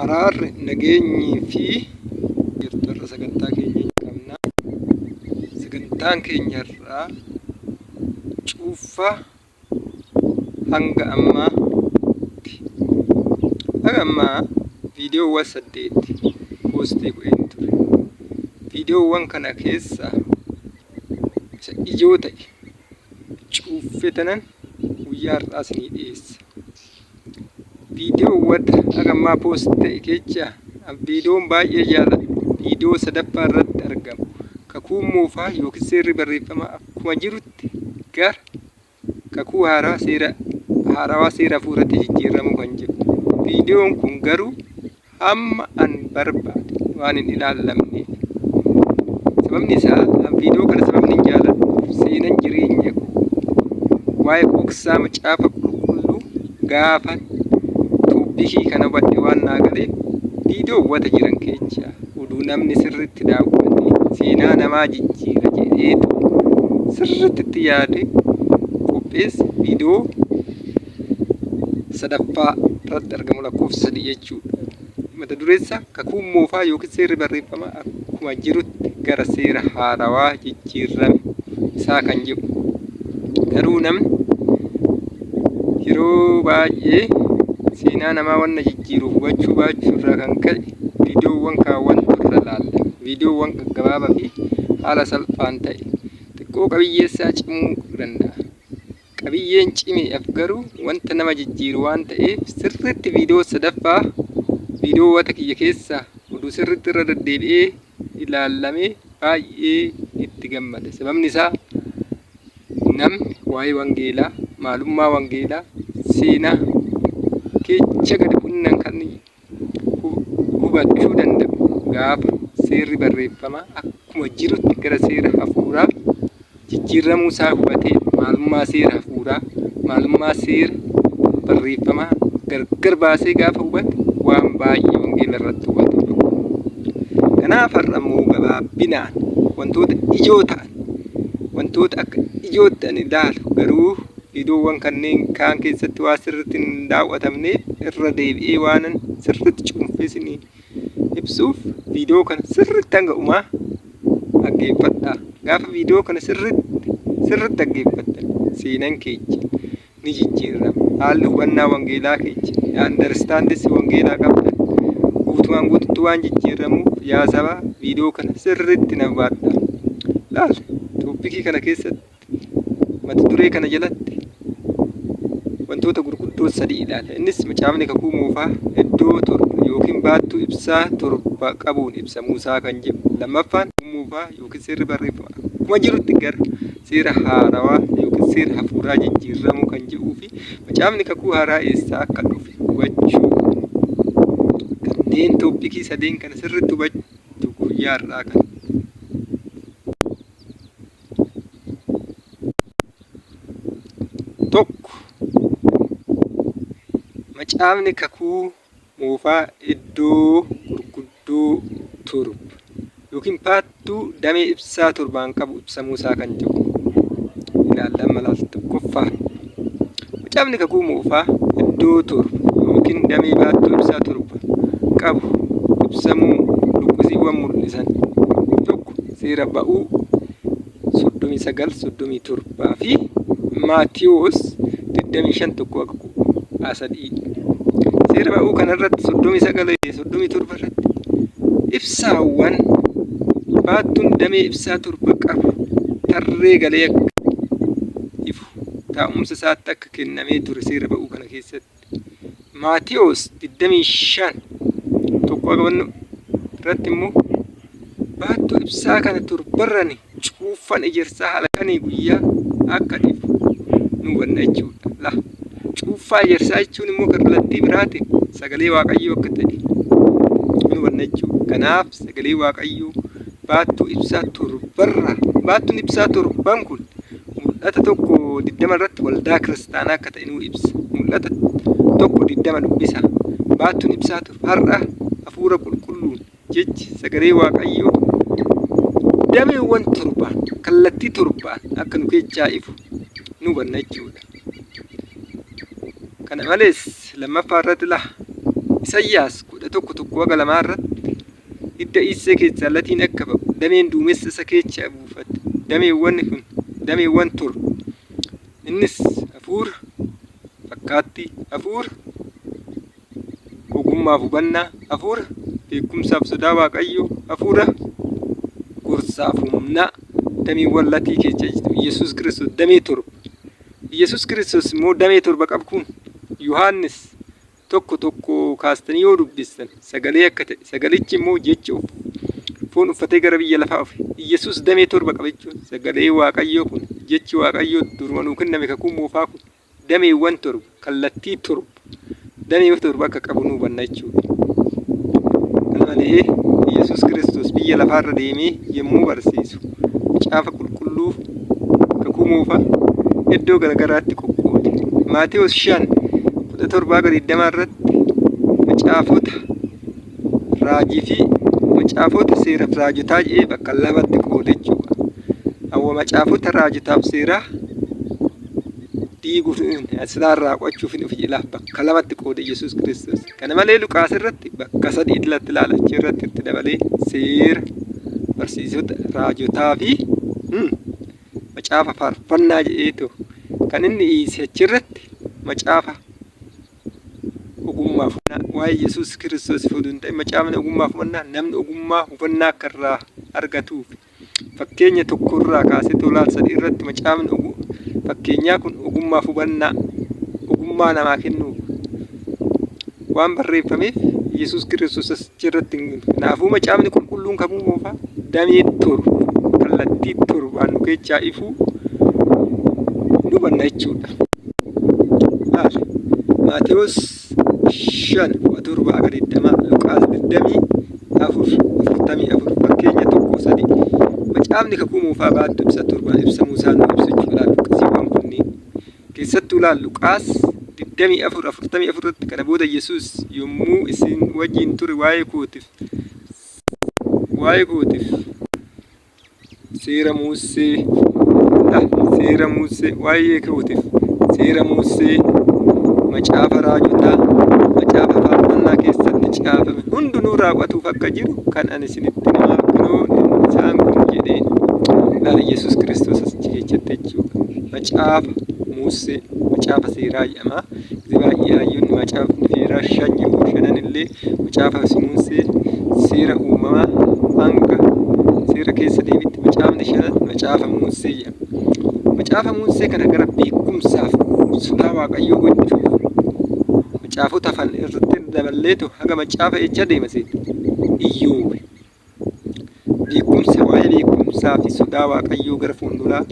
Araarri nageenyii fi jirtoota sagantaa keenya qabna. Sagantaan keenya irraa cuuffaa hanga ammaa viidiyoowwan 8 poostii godheen ture. Viidiyoowwan kana keessa isa ijoo ta'e cuuffetanan guyyaa har'aas ni dhiyeessa. Viidiyoowwan hanga ammaa poostii ta'e keessa viidiyoon baay'ee jaalladhu. Viidiyoo sadaffaa irratti argamu kakuu moofaa yookiin seerri barreeffamaa akkuma jirutti gara kakuu haarawaa seera hafuuratti jijjiiramuu kan jiru. Viidiyoon kun garuu hamma an barbaade waan hin ilaallamneef. Sababni isaa viidiyoo kana sababni hin jaalladhuuf seenan jireenya koo waa'ee dhoksaa macaafa qulqulluu gaafan tuubbikii kana hubadhe waan naa galeef viidiyoowwan jiran keessa oduu namni sirriitti daawwatee seenaa namaa jijjiira jedheetu sirriitti itti yaade qopheesse viidiyoo sadaffaa irratti argamu lakkoofsa 3 jechuudha. Mata dureessa kakuu moofaa yookiin seerri barreeffamaa akkuma jirutti gara seera haarawaa jijjiirame isaa kan jedhu. Garuu namni yeroo baay'ee seenaa namaa wanna jijjiiruuf hubachuu baachuu irraa kan ka'e viidiyoowwan kaawwantu irra laalla. Viidiyoowwan gaggabaabaa fi haala salphaan ta'e xiqqoo qabiyyeessaa cimuu danda'a. Qabiyyeen cimeef garuu wanta nama jijjiiru waan ta'eef sirriitti viidiyoo sadaffaa viidiyoowwan kiyya keessaa oduu sirriitti irra deddeebi'ee ilaallamee baay'ee itti gammade. Sababni isaa namni waa'ee wangeelaa, maalummaa wangeelaa, seenaa keessa gadi bunnan kan hubachuu danda'u gaafa seerri barreeffamaa akkuma jirutti gara seera hafuuraa jijjiiramuu isaa hubatee maalummaa seera hafuuraa, maalummaa seera barreeffamaa gargar baasee gaafa hubate waan baay'ee wangeela irratti hubate. Kanaaf har'ammoo gabaabbinaan wantoota ijoo ta'an, wantoota akka ijootti ani ilaalu garuu viidiyoowwan kanneen kaan keessatti waa sirriitti hin daawwatamneef irra deebi'ee waanan sirriitti cuunfee ibsuuf viidiyoo kana sirriitti hanga dhumaa dhaggeeffadhaa. Gaafa viidiyoo kana sirriitti dhaggeeffattan seenaan keenya ni jijjiirama. Haalli hubannaa wangeelaa keenya andarstaandis wangeelaa qabdan guutumaan guututti waan jijjiiramuuf yaa sabaa viidiyoo kana sirriitti nabaadhaa. Laal toopikii kana keessatti mata duree kana jalatti wantoota gurguddoo 3 ilaala. Innis macaafni kakuu moofaa iddoo torba yookiin baattuu ibsaa torba qabuun ibsamuu isaa kan jedhu. Lammaffaan moofaa yookiin seerri barreeffamaa akkuma jirutti gara seera haarawaa yookiin seera hafuuraa jijjiiramuu kan jedhuu fi macaafni kakuu haaraa eessaa akka dhufe hubachuu kanneen toopikii 3 kana sirriitti hubachuu guyyaa har'aa kana. Tokko macaafni kakuu moofaa iddoo gurguddoo torba yookiin baattuu damee ibsaa torbaan qabu ibsamuu isaa kan jedhu ilaallan malaal tokkoffaan. Macaafni kakuu moofaa iddoo torba yookiin damee baattuu ibsaa torba qabu ibsamuu luqqisiiwwan mul'isan. Tokko seera ba'uu 39:37 fi Maatiyos 25:1-3. Seera ba'uu kanarratti 39:37 irratti ibsaawwan baattuun damee ibsaa torba qabu tarree galee akka ifu taa'umsa isaatti akka kennamee ture seera ba'uu kana keessatti. Maatiyos 25:1 irratti immoo baattuu ibsaa kana torbarrani cuuffan ejersaa halkanii guyyaa akka ifu nu hubanna jechuudha. Cuuffaa ejersaa jechuun immoo kallattii biraatiin sagalee waaqayyoo akka ta'e nu hubanna jechuudha. Kanaaf sagalee waaqayyoo baattuu ibsaa torbarraa baattuun ibsaa torban kun mul'ata 1:20 irratti waldaa kiristaanaa akka ta'e nu ibsa. Mul'ata 1:20 dubbisa. Baattuun ibsaa har'a hafuura qulqulluun jechi sagalee waaqayyoo dameewwan torbaan kallattii torbaan akka nu keessaa ifu nu hubanna jechuudha. Kana malees lammaffaa irratti Isaayyaas 11:2 irratti hidda Isee keessaa latiin akka ba'u dameen duumessa isa keessa buufate. Dameewwan torba. Innis hafuura fakkaattii, hafuura ogummaaf hubannaa, hafuura beekumsaaf sodaa Waaqayyoo, hafuura gorsaaf humnaa dameewwan latii keessa jirtu. Yesuus Kiristoos damee torba. Yesuus Kiristoos immoo damee torba qabu kun Yohaannis tokko kaastanii yoo dubbistan sagalee akka ta'e, sagalichi immoo jecha foon uffatee gara biyya lafaa dhufe. Yesuus damee torba qaba jechuudha. Sagalee Waaqayyoo kun, jechi Waaqayyoo duruma nuu kenname kakuu moofaa kun dameewwan torba, kallattii torba, damee torba akka qabu nuu hubanna jechuudha. Kana malee Yesuus Kiristoos biyya lafaarra deemee yommuu barsiisu macaafa qulqulluu kakuu moofaa iddoo garagaraatti qoqqoode. Maatewos 5:17 irratti macaafota raajii fi macaafota seeraaf raajotaa jedhee bakka lamatti qoode jechuudha. Awwa macaafota raajotaaf seeraa diiguuf asirraa qo'achuuf hin ilaaf bakka lamatti qoode Yesuus Kiristoos. Kana malee Luqaas irratti bakka 3 ilaalachi irratti itti dabalee seera barsiisota raajotaa fi macaafa faarfannaa jedheetu kan inni dhiise achirratti macaafa ogummaaf waa'ee Yesuus Kiristoos fuudhuun ta'e macaafni ogummaaf hubannaa namni ogummaa hubannaa akka irraa argatuuf fakkeenya tokkorraa kaasee tolaal 3 irratti macaafni fakkeenyaa kun ogummaaf hubannaa ogummaa namaa kennuuf waan barreeffameef Yesuus Kiristoos achirratti kanaafuu macaafni qulqulluun kamuu moofaa damee torba kallattii torbaan nu keessaa ifuu nu hubanna jechuudha. Maatewos 5:17, Luqaas 20:44 fakkeenya 1:3 macaafni kakuu moofaa baattu ibsa torbaan ibsamuu isaa nu ibsu jechuudha. Luqaasiiwwan kunniin keessattuu laal Luqaas 24:44 irratti kana booda Yesuus yommuu isin wajjin ture waa'ee kootiif seera Musee waa'ee kootiif seera Musee macaafa raajotaa macaafa faarfannaa keessatti caafame hundinuu raawwatuuf akka jiru kan ani isinitti himaa kunoo isaan kun jedheen laala Yesuus Kiristoos as keessatti jechuudha. Macaafa Musee macaafa seeraa jedhama. Baay'ee hayyoonni macaafni seeraa 5 illee macaafa Musee seera uumamaa hanga seera keessa deebitti macaafni 5 macaafa Musee jedhama. Macaafa Musee kana gara beekumsaaf sodaa Waaqayyoo gochuuf macaafota afaan irratti daballeetu haga macaafa echa deemase Iyyoob beekumsa waa'ee beekumsaa fi sodaa Waaqayyoo gara fuulduraa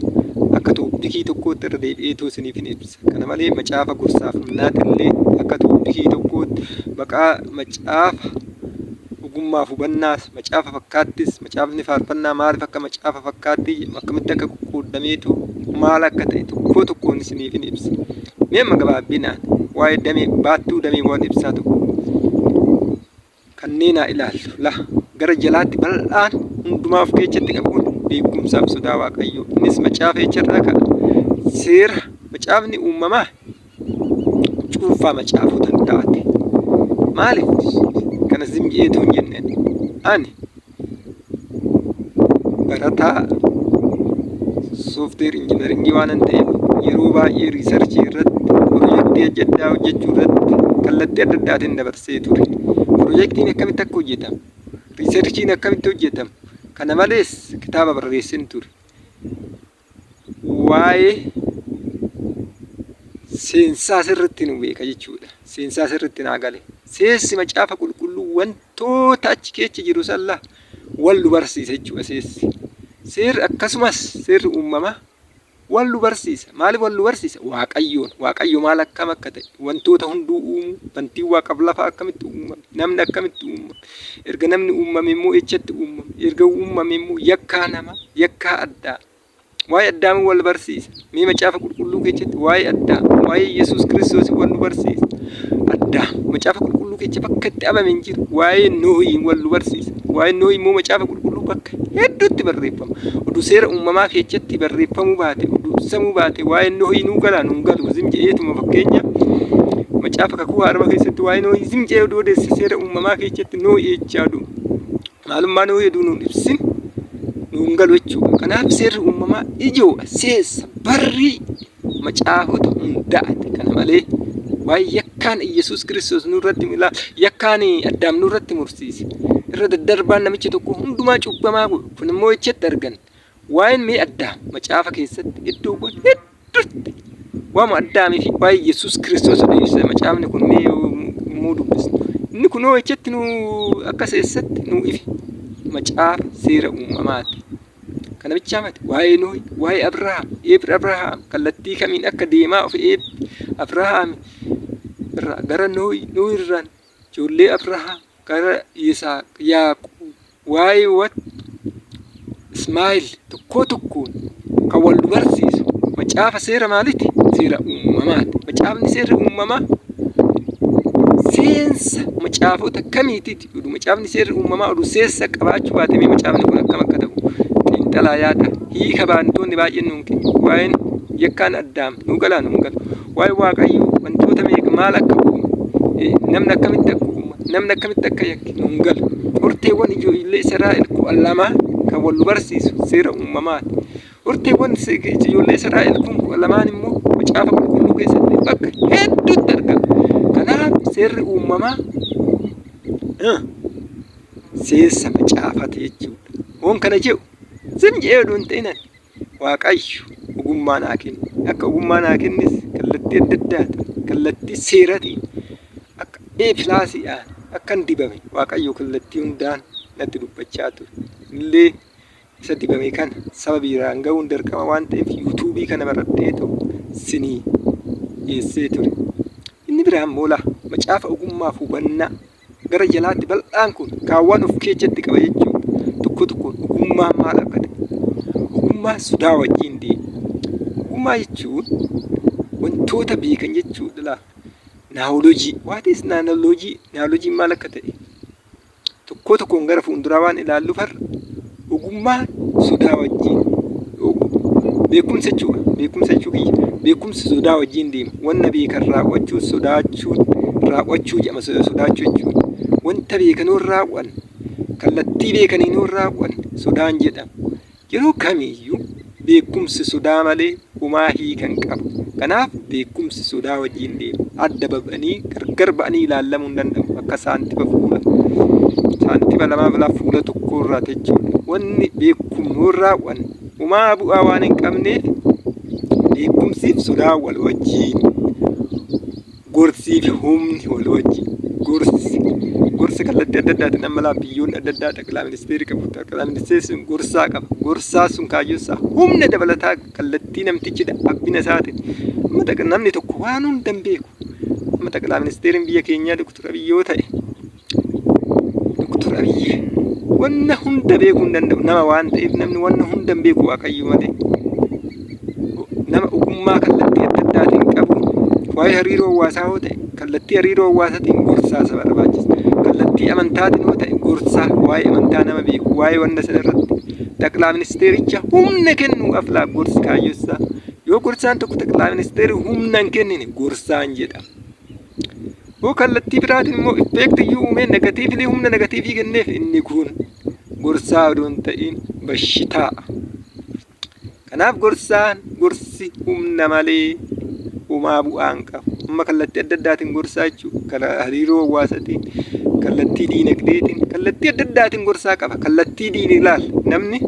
akka toopikii tokkootti irra deebi'eetu isiniif hin ibsa. Kana malee macaafa gorsaaf humnaati illee akka toopikii tokkootti maqaa macaafa ogummaaf hubannaas macaafa fakkaattis macaafni faarfannaa maaliif akka macaafa fakkaattii akkamitti akka qoqqoodameetu maal akka ta'e tokkoon isiniif hin ibsa. Mee gabaabinaan waa'ee damee baattuu dameewwan ibsaa tokko kanneen haa ilaallu. Gara jalaatti bal'aan hundumaa of keessatti qabuun beekumsaaf sodaa Waaqayyoo. Innis macaafa echarraa ka'a. Seera macaafni uumamaa cuunfaa macaafota taate. Maaliif kana zimji'eetu hin jenneen? Ani barataa soofteer injiinaringii waan ta'eef yeroo baay'ee riisarchii irratti piroojeektii adda addaa hojjechuu irratti kallattii adda addaatiin dabarsee ture. Piroojeektiin akkamitti akka hojjetamu, riisarchiin akkamitti hojjetamu, kana malees kitaaba barreessin ture. Waa'ee seensaa sirriitti nu beeka jechuudha. Seensaa sirriitti naa gale. Seensi macaafa qulqulluu wantoota achi keessa jiru sallaa wal nu barsiisa jechuudha seensi. Seerri akkasumas seerri uumamaa wal nu barsiisa. Maaliif wal nu barsiisa? Waaqayyo maal akkam akka ta'e wantoota hunduu uumu bantii waaqaaf lafaa akkamitti uumame namni akkamitti uumame erga namni uumame immoo echatti uumame erga uumame immoo yakkaa addaa waa'ee addaamii wal barsiisa. Mee macaafa qulqulluu keessatti waa'ee addaa waa'ee Yesuus Kiristoos wal nu barsiisa. Addaa macaafa qulqulluu keessa bakka itti dhabame hin jiru. Waa'ee Noohii wal nu barsiisa. Waa'ee Noohii immoo macaafa qulqulluu bakka hedduutti barreeffama. Oduu seera uumamaa keessatti barreeffamuu baate oduu ibsamuu baate waa'ee Noohii nuu galaa nuu galu zim jedheetuma fakkeenya macaafa kakuu haaraa keessatti waa'ee Noohii jedhu odeesse seera uumamaa keessatti Noohii jechaadhu maalummaa Noohii jedhu nuun ibsin nuun galu jechuudha. Kanaaf seerri uumamaa ijoo seessa barrii macaafota hundaati. Kana malee waa'ee yakkaan Yesuus Kiristoos nurratti milaa yakkaan Addaam nurratti mursiise irra daddarbaan namichi tokko hundumaa cubbamaa godhu kun immoo ejjetti argan waa'een mee Addaam macaafa keessatti iddoowwan hedduutti waama Addaamii fi waa'ee Yesuus Kiristoos odeessa macaafni kun mee immoo dubbisnu inni kunoo ejjetti nu akka seessatti nu ifi macaafa seera uumamaati. Kana bichaa miti waa'ee Noohii waa'ee Abrahaam kallattii kamiin akka deemaa of Abrahaam irraa gara Noohii irraan ijoollee Abrahaam gara Yisaaq Yaaqoob waa'ee Ismaa'eel tokkoon kan wal barsiisu macaafa seera maaliiti? Seera uumamaati. Macaafni seera uumamaa seensa macaafota kamiitiiti? Macaafni seera uumamaa oduu seessa qabaachuu baatamee macaafni kun akkam akka ta'u xiinxalaa yaada hiika baantoonni baay'een nuun kennu. Waa'een yakkaan Addaam nu galaa nuun galu. Waa'ee Waaqayyo wantoota meeqa maal akka uumu namni akkamitti akka uumu namni akkamitti akka yakke nuun galu. Horteewwan ijoollee Israa'el kudha lama kan wal barsiisu seera uumamaati. Horteewwan ijoollee Israa'el kudha lamaan immoo macaafa qulqulluu keessatti bakka hedduutti argama. Kanaaf seerri uumamaa seessa macaafate jechuudha. Waan kana jedhu jedhee oduun ta'inan Waaqayyo ogummaa naa kennu. Akka ogummaa naa kennis kallattii adda addaati. Kallattii seeratiin akka eefilaasiidhaan akkan dibame Waaqayyo kallattii hundaan natti dubbachaa ture. Illee isa dibame kana saba biraan ga'uun dirqama waan ta'eef yuutuubii kana baradhee ta'u sinii dhiyeessee ture. Inni biraan moola macaafa ogummaaf hubannaa gara jalaatti bal'aan kun kaawwan of keessatti qaba jechuudha. Tokkoon ogummaa maal akka ta'e ogummaa sodaa wajjin deema. Ogummaa jechuun wantoota beekan jechuudha. Naawolojii what is naawolojiin maal akka ta'e tokkoon gara fuulduraa waan ilaalluuf har'a ogummaa sodaa wajjin beekumsa jechuudha. Beekumsi sodaa wajjin deema. Wanna beekan raawwachuu raawwachuu jedhama sodaachuu jechuudha. Wanta beekanuu raawwan kallattii beekaniinuu raawwan sodaan jedhama. Yeroo kamiiyyuu beekumsi sodaa malee homaa hiikan qabu. Kanaaf beekumsi sodaa wajjin deema. Adda babanii gargar ba'anii ilaalamuu hin danda'u. Akka saantiba lamaa fuula tokko irraa jechuudha. Wanni beekumnuu raawwan homaa bu'aa waan hin qabneef beekumsiif sodaa wal wajjin gorsiif humni wal wajjin gorsi kallattii adda addaatiin amma biyyoonni adda addaa xaqilaa ministeerii qabu. Xaqilaa ministeerri sun gorsaa qaba. Gorsaa sun kaayyosaa humna dabalataa kallattii namtichi dhabbina isaatiin namni tokko waan hunda hin beeku. Amma xaqilaa ministeeriin biyya keenyaa Dr. Abiy yoo ta'e Dr. Abiy wanna hunda beekuu hin danda'u nama waan ta'eef namni wanna hunda hin beeku Waaqayyo malee nama ogummaa kallattii adda addaatiin qabu. Waa'ee hariiroo hawaasaa yoo ta'e kallattii hariiroo hawaasaatiin gorsaa isa barbaachisa. Kallattii amantaatiin yoo ta'e gorsaa waa'ee amantaa nama beeku waa'ee wanta sana irratti xaqilaa ministeericha humna kennuu aflaa gorsi kaayyosaa. Yoo gorsaan tokko xaqilaa ministeerii humna hin kennine gorsaan jedhama. Yoo kallattii biraatiin immoo effeektiyyuu uumee negatiivii humna negatiivii kenneef inni kun gorsaa odoo hin ta'in bashitaa. Kanaaf gorsi humna malee homaa bu'aan qabu. Amma kallattii adda addaatiin gorsaa jechuudha. Hariiroo hawaasaatiin, kallattii diinagdeetiin, kallattii adda addaatiin gorsaa qaba. Kallattii diinii ilaal namni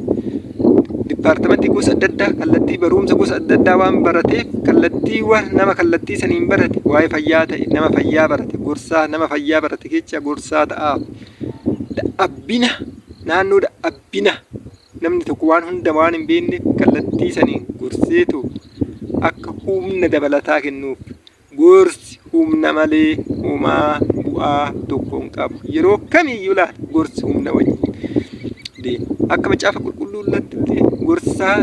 dipaartimentii gosa adda addaa, kallattii barumsa gosa adda addaa waan barateef kallattiiwwan nama kallattii saniin barate waa'ee fayyaa ta'e nama fayyaa barate gorsaa nama fayyaa barate keessa gorsaa ta'a. Da'abbina naannoo da'abbina namni tokko waan hunda waan hin beekne kallattii saniin gorseetu akka humna dabalataa kennuuf. Gorsi humna malee homaa bu'aa tokko hin qabu. Yeroo kamiiyyuu laal gorsi humna wajjin deema. Akka macaafa qulqulluu irratti gorsaa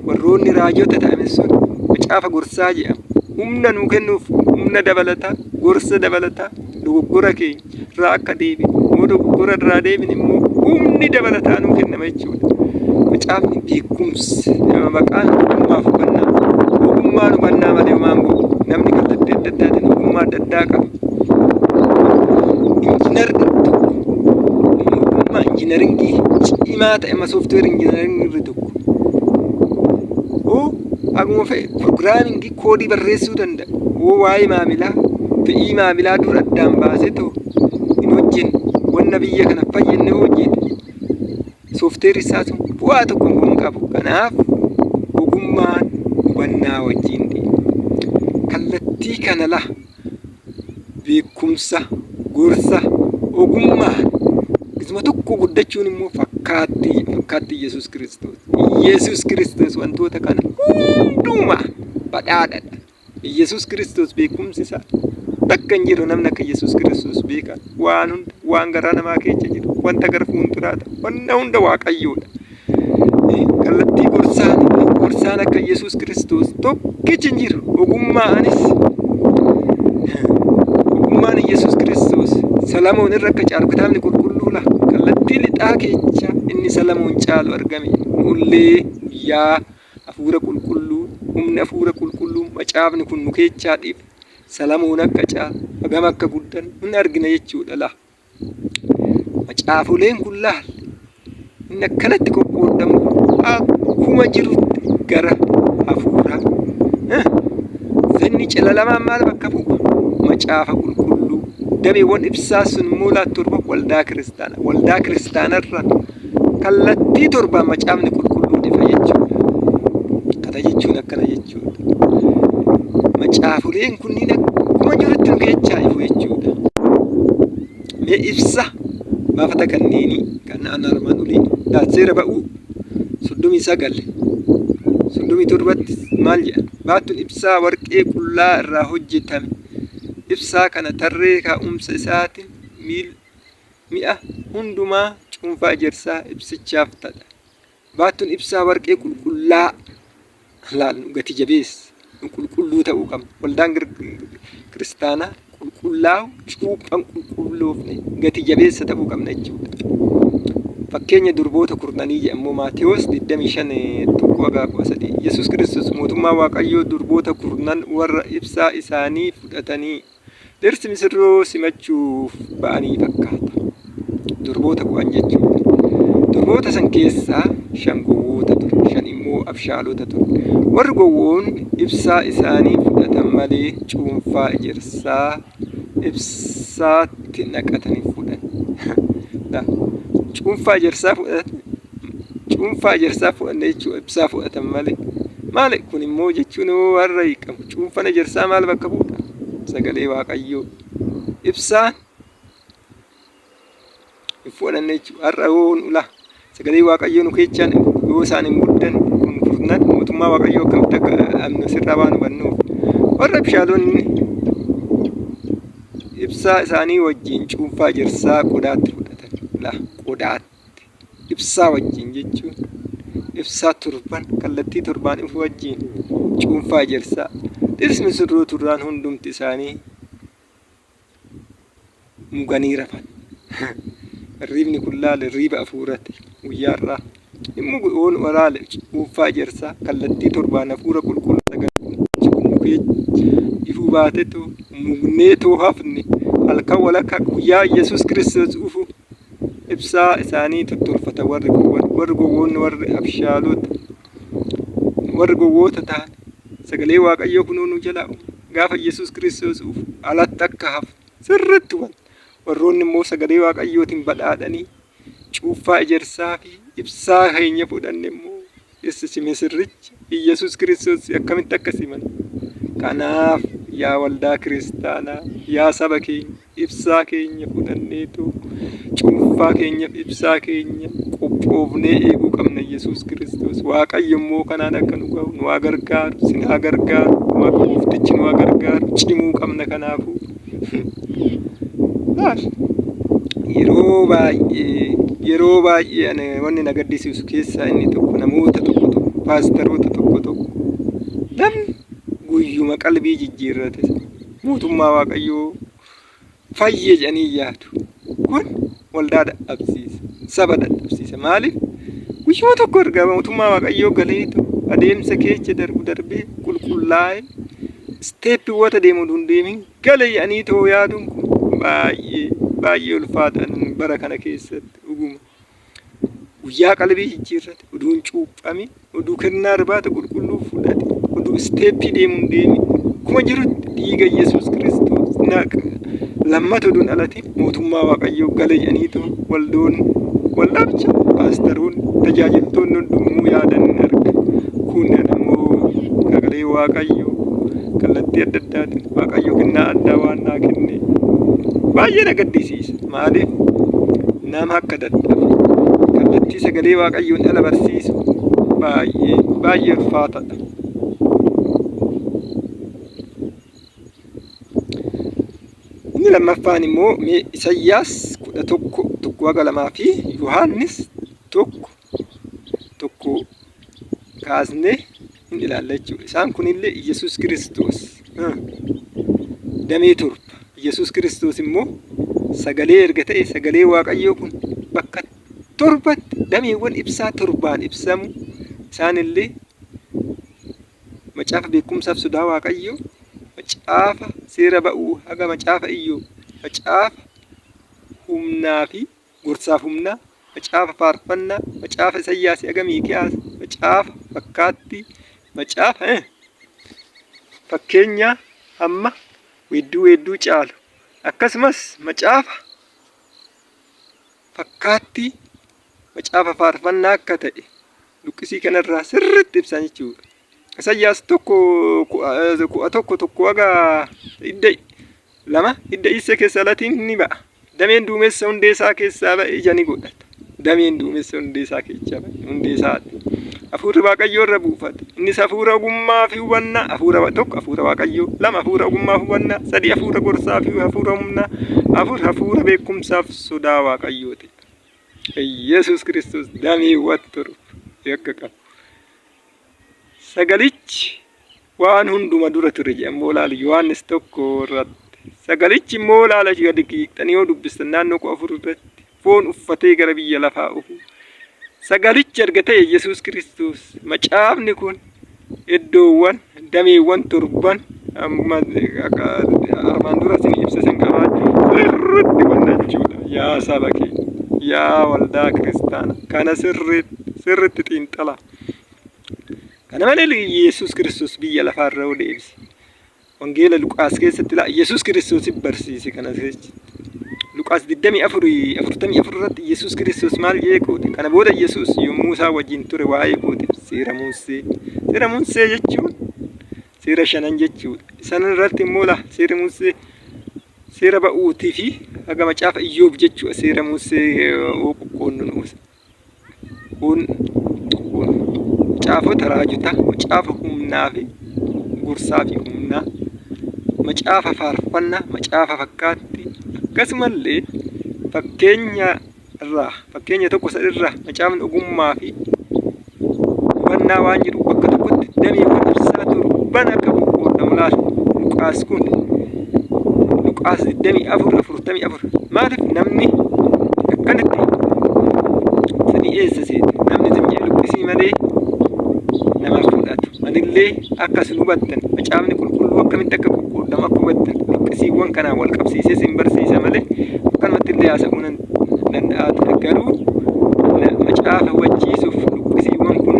warroonni raajota ta'an sun macaafa gorsaa jedhama. Humna nuu kennuuf humna dabalataa gorsa dabalataa dogoggora keenya irraa akka deebinu yoo dogoggora irraa deebine immoo humni dabalataa nuu kennama jechuudha. Macaafni beekumsi nama maqaan ogummaaf hubannaa ogummaan hubannaa malee homaan godhu namni kallattii adda addaatiin ogummaa ogummaa adda addaa qaba. Injiinar ogummaa injiinaringii cimaa ta'e amma sooftiweer injiinaringii tokko akkuma fe'e pirogiraamingii koodii barreessuu danda'a. Waa'ee maamilaa fedhii maamilaa dura addaan baasee ta'u hin hojjenne wanna biyya kana fayyadne hojjete sooftiweerri isaa sun bu'aa tokko hin qabu. Kanaaf ogummaan hubannaa wajjin kallattii kana la beekumsa gorsa ogummaa isuma tokko guddachuun immoo fakkaatti Yesuus Kiristoos wantoota kana hundumaa badhaadhadha. Yesuus Kiristoos beekumsi isaa bakka hin jiru namni akka Yesuus Kiristoos beekan waan hunda waan garaa namaa keessa jiru wanta gara fuulduraadha wanna hunda Waaqayyoodha. Kallattii gorsaan akka Yesuus Kiristoos tokkichi hin jiru. Ogummaan Yesuus Kiristoos Salamoon irra akka caalu kitaabni qulqulluu la kallattii lixaa keessa inni Salamoon caalu argame. Mullee guyyaa hafuura qulqulluu humna hafuura qulqulluu macaafni kun nu keessaa dhiibe Salamoon akka caalu hagam akka guddan hin argina jechuudha la. Macaafoleen kun laal inni akkanatti qoqqoodamu akkuma jirutti gara hafuuraa. Zanni calalamaan maal bakka bu'a? Macaafa qulqulluu dameewwan ibsaa sun immoo torba waldaa kiristaanarra kallattii torbaan macaafni qulqulluu dhifa jechuudha. Kana jechuun akkana jechuudha. Macaafoleen kunniin akkuma jirutti nu keessaa ifu jechuudha. Mee ibsa baafata kanneenii kan armaan olii seera ba'uu 37 maal jedha? Baattuun ibsaa warqee qullaa irraa hojjetame. Ibsaa kana tarree kaa'umsa isaatiin mi'a hundumaa cuunfaa ejersaa ibsichaaf ta'a. Baattuun ibsaa warqee qulqullaa laalnu gati jabeessa qulqulluu ta'uu qabna. Waldaan kiristaanaa qulqullaa'u cuuphan qulqulloofne gati jabeessa ta'uu qabna jechuudha. Fakkeenya durboota kurnanii jedhamu Maatewos 25:1-3 Yesuus Kiristoos mootummaa Waaqayyoo durboota kurnan warra ibsaa isaanii fudhatanii dhirsi misirroo simachuuf ba'anii fakkaata. Durboota bu'an jechuudha. Durboota san keessaa 5 gowwoota ture, 5 immoo abshaalota ture. Warri gowwoon ibsaa isaanii fudhatan malee cuunfaa ejersaa ibsaatti naqatanii fudhan. Cuunfaa ejersaa fudhanne jechuudha ibsaa fudhatan malee. Maali kun immoo jechuun warra hiikamu. Cuunfaan ejersaa maal bakka bu'a? Sagalee Waaqayyoo. Ibsaan hin fudhanne jechuudha. Har'a hoon ula sagalee Waaqayyoo nu keessaan yoo isaan hin guddan kurnan mootummaa Waaqayyoo akkamitti akka amnu sirraa waan hubannuuf. Warra abshaalonni ibsaa isaanii wajjin cuunfaa ejersaa qodaatti fudhatan. Qodaatti ibsaa wajjin jechuun ibsaa torban kallattii torbaan ifu wajjin cuunfaa ejersaa dhirsi misirroo turraan hundumti isaanii muganii rafan. Riibni kun laale riiba hafuurati guyyaarraa immoo oon waraale cuunfaa ejersaa kallattii torbaan hafuura qulqulluu ifuu baatetu mugneetoo hafne halkan walakkaa guyyaa Yesuus Kiristoos dhufu ibsaa isaanii tottolfata. Warri gowwoonni warri abshaalota warri gowwoota ta'an sagalee Waaqayyoo kunoo nu jalaa gaafa Yesuus Kiristoos dhufu alatti akka hafu sirriitti warroonni immoo sagalee Waaqayyootiin badhaadhanii cuunfaa ejersaa fi ibsaa keenya fudhanne immoo sime sirrichi Yesuus Kiristoos akkamitti akka siman. Kanaaf yaa waldaa kiristaanaa yaa saba keenya ibsaa keenya fudhanneetu cuunfaa keenyaaf ibsaa keenya qophoofnee eeguu qabna. Yesuus Kiristoos Waaqayyo immoo kanaan akka nu ga'u nu haa gargaaru, sin haa gargaaru, Waaqa Gooftichi nu haa gargaaru. Cimuu qabna kanaafuu. Yeroo baay'ee wanni na gaddisiisu keessaa inni tokko namoota tokko paasteroota tokko namni guyyuma qalbii jijjiirrate mootummaa Waaqayyoo fayyee jedhanii yaadu. Kun waldaa dadhabsiisa, saba dadhabsiisa. Maaliif? Guyyuma tokko erga mootummaa Waaqayyoo galeetu adeemsa keessa darbee qulqullaa'ee isteeppiiwwata deemuu deemin gala jedhanii too yaaduun kun baay'ee ulfaadhaan bara kana keessatti dhuguma. Guyyaa qalbii jijjiirrate, uduun cuuphame, uduu kennaa irbaata qulqulluu fudhate, uduu isteeppii deemuu deemin kuma jirutti dhiiga Yesuus Kiristoos naqa. Lammata uduun alatti mootummaa Waaqayyoo gala jedhanii too waldaabicha paasteroonni tajaajiltoonni hundumuu yaadan arga. Kun ammoo sagalee Waaqayyoo kallattii adda addaatiin Waaqayyo kennaa addaa waan naa kenne baay'ee na gaddisiisa. Maaliif nama akka dadhabe kallattii sagalee Waaqayyoon dhala barsiisu baay'ee ulfaataadha. Inni lammaffaan immoo Isaayyaas 11:2 fi Yohaannis 1:1 kaasnee hin ilaalla jechuudha. Isaan kunillee Yesuus Kiristoos damee torba. Yesuus Kiristoos immoo sagalee erga ta'e sagalee Waaqayyoo kun bakka torbatti dameewwan ibsaa torbaan ibsamu. Isaanillee macaafa beekumsaaf sodaa Waaqayyoo, macaafa seera ba'uu haga macaafa Iyyoob, macaafa humnaa fi gorsaaf humnaa, macaafa faarfannaa, macaafa Isaayyaas haga Miikiyaas, macaafa fakkaattii, macaafa fakkeenyaa hamma weedduu caalu, akkasumas macaafa fakkaattii, macaafa faarfannaa akka ta'e luqqisii kanarraa sirriitti ibsan jechuudha. Isaayyaas 1:1 haga 2 hidda isa keessa latiin ni ba'a. Dameen duumessa hundee isaa keessaa ba'e ija ni godhata. Dameen duumessa hundee isaa keessaa ba'e hundee isaati. Hafuurri Waaqayyoo irra buufate. Innis hafuura ogummaa fi hubannaa, hafuura Waaqayyoo, 2 hafuura ogummaa fi hubannaa, 3 hafuura gorsaa fi hafuura humnaa, 4 hafuura beekumsaaf sodaa Waaqayyooti. Yesuus Kiristoos dameewwan torba yakka qaba. Sagalichi waan hunduma dura ture jedhamuu laala Yohaannis 1:1. Sagalichi immoo laala gadi qiiqxanii yoo dubbistan naannoo 4 irratti foon uffatee gara biyya lafaa dhufu. Sagalichi erga ta'e Yesuus Kiristoos macaafni kun iddoowwan dameewwan torban armaan dura isin ibsa isin qabaachuu sirriitti wannachuudha. Yaa saba keenya, yaa waldaa kiristaana kana sirriitti xiinxala. Kana malee Yesuus Kiristoos biyya lafaarra oo deebise. Wangeela Luqaas keessatti Yesuus Kiristoos barsiise kana jechuudha. Luqaas 24:44 irratti Yesuus Kiristoos maal jedhee koote? Kana booda Yesuus yommuu isaa wajjin ture waa'ee koote seera Musee. Seera Musee jechuun seera 5 jechuudha. Isaan irratti immoo seera Musee seera ba'uutii fi haga macaafa Iyyoob jechuudha. Seera Musee qoqqoonnunuusa. Macaafota raajotaa, macaafa humnaa fi gorsaa fi humnaa, macaafa faarfannaa, macaafa fakkaattii, akkasumallee fakkeenya tokko irraa macaafni ogummaa fi hubannaa waan jedhu bakka tokkotti dameewwan ibsaa torban akka qoqqoodamu laala. Luqaas 24:44. Maaliif namni akkanatti sanii eessa seete? Namni sim'ee luqqisii malee nama fudhatu. Anillee akkas hubattan macaafni qulqulluu akkamitti akka qoqqoodamu akka hubattan luqqisiiwwan kanaan wal qabsiisee sin barsiisa malee akkanumatti illee haasa'uu nan danda'a. Garuu macaafa hubachiisuuf luqqisiiwwan kun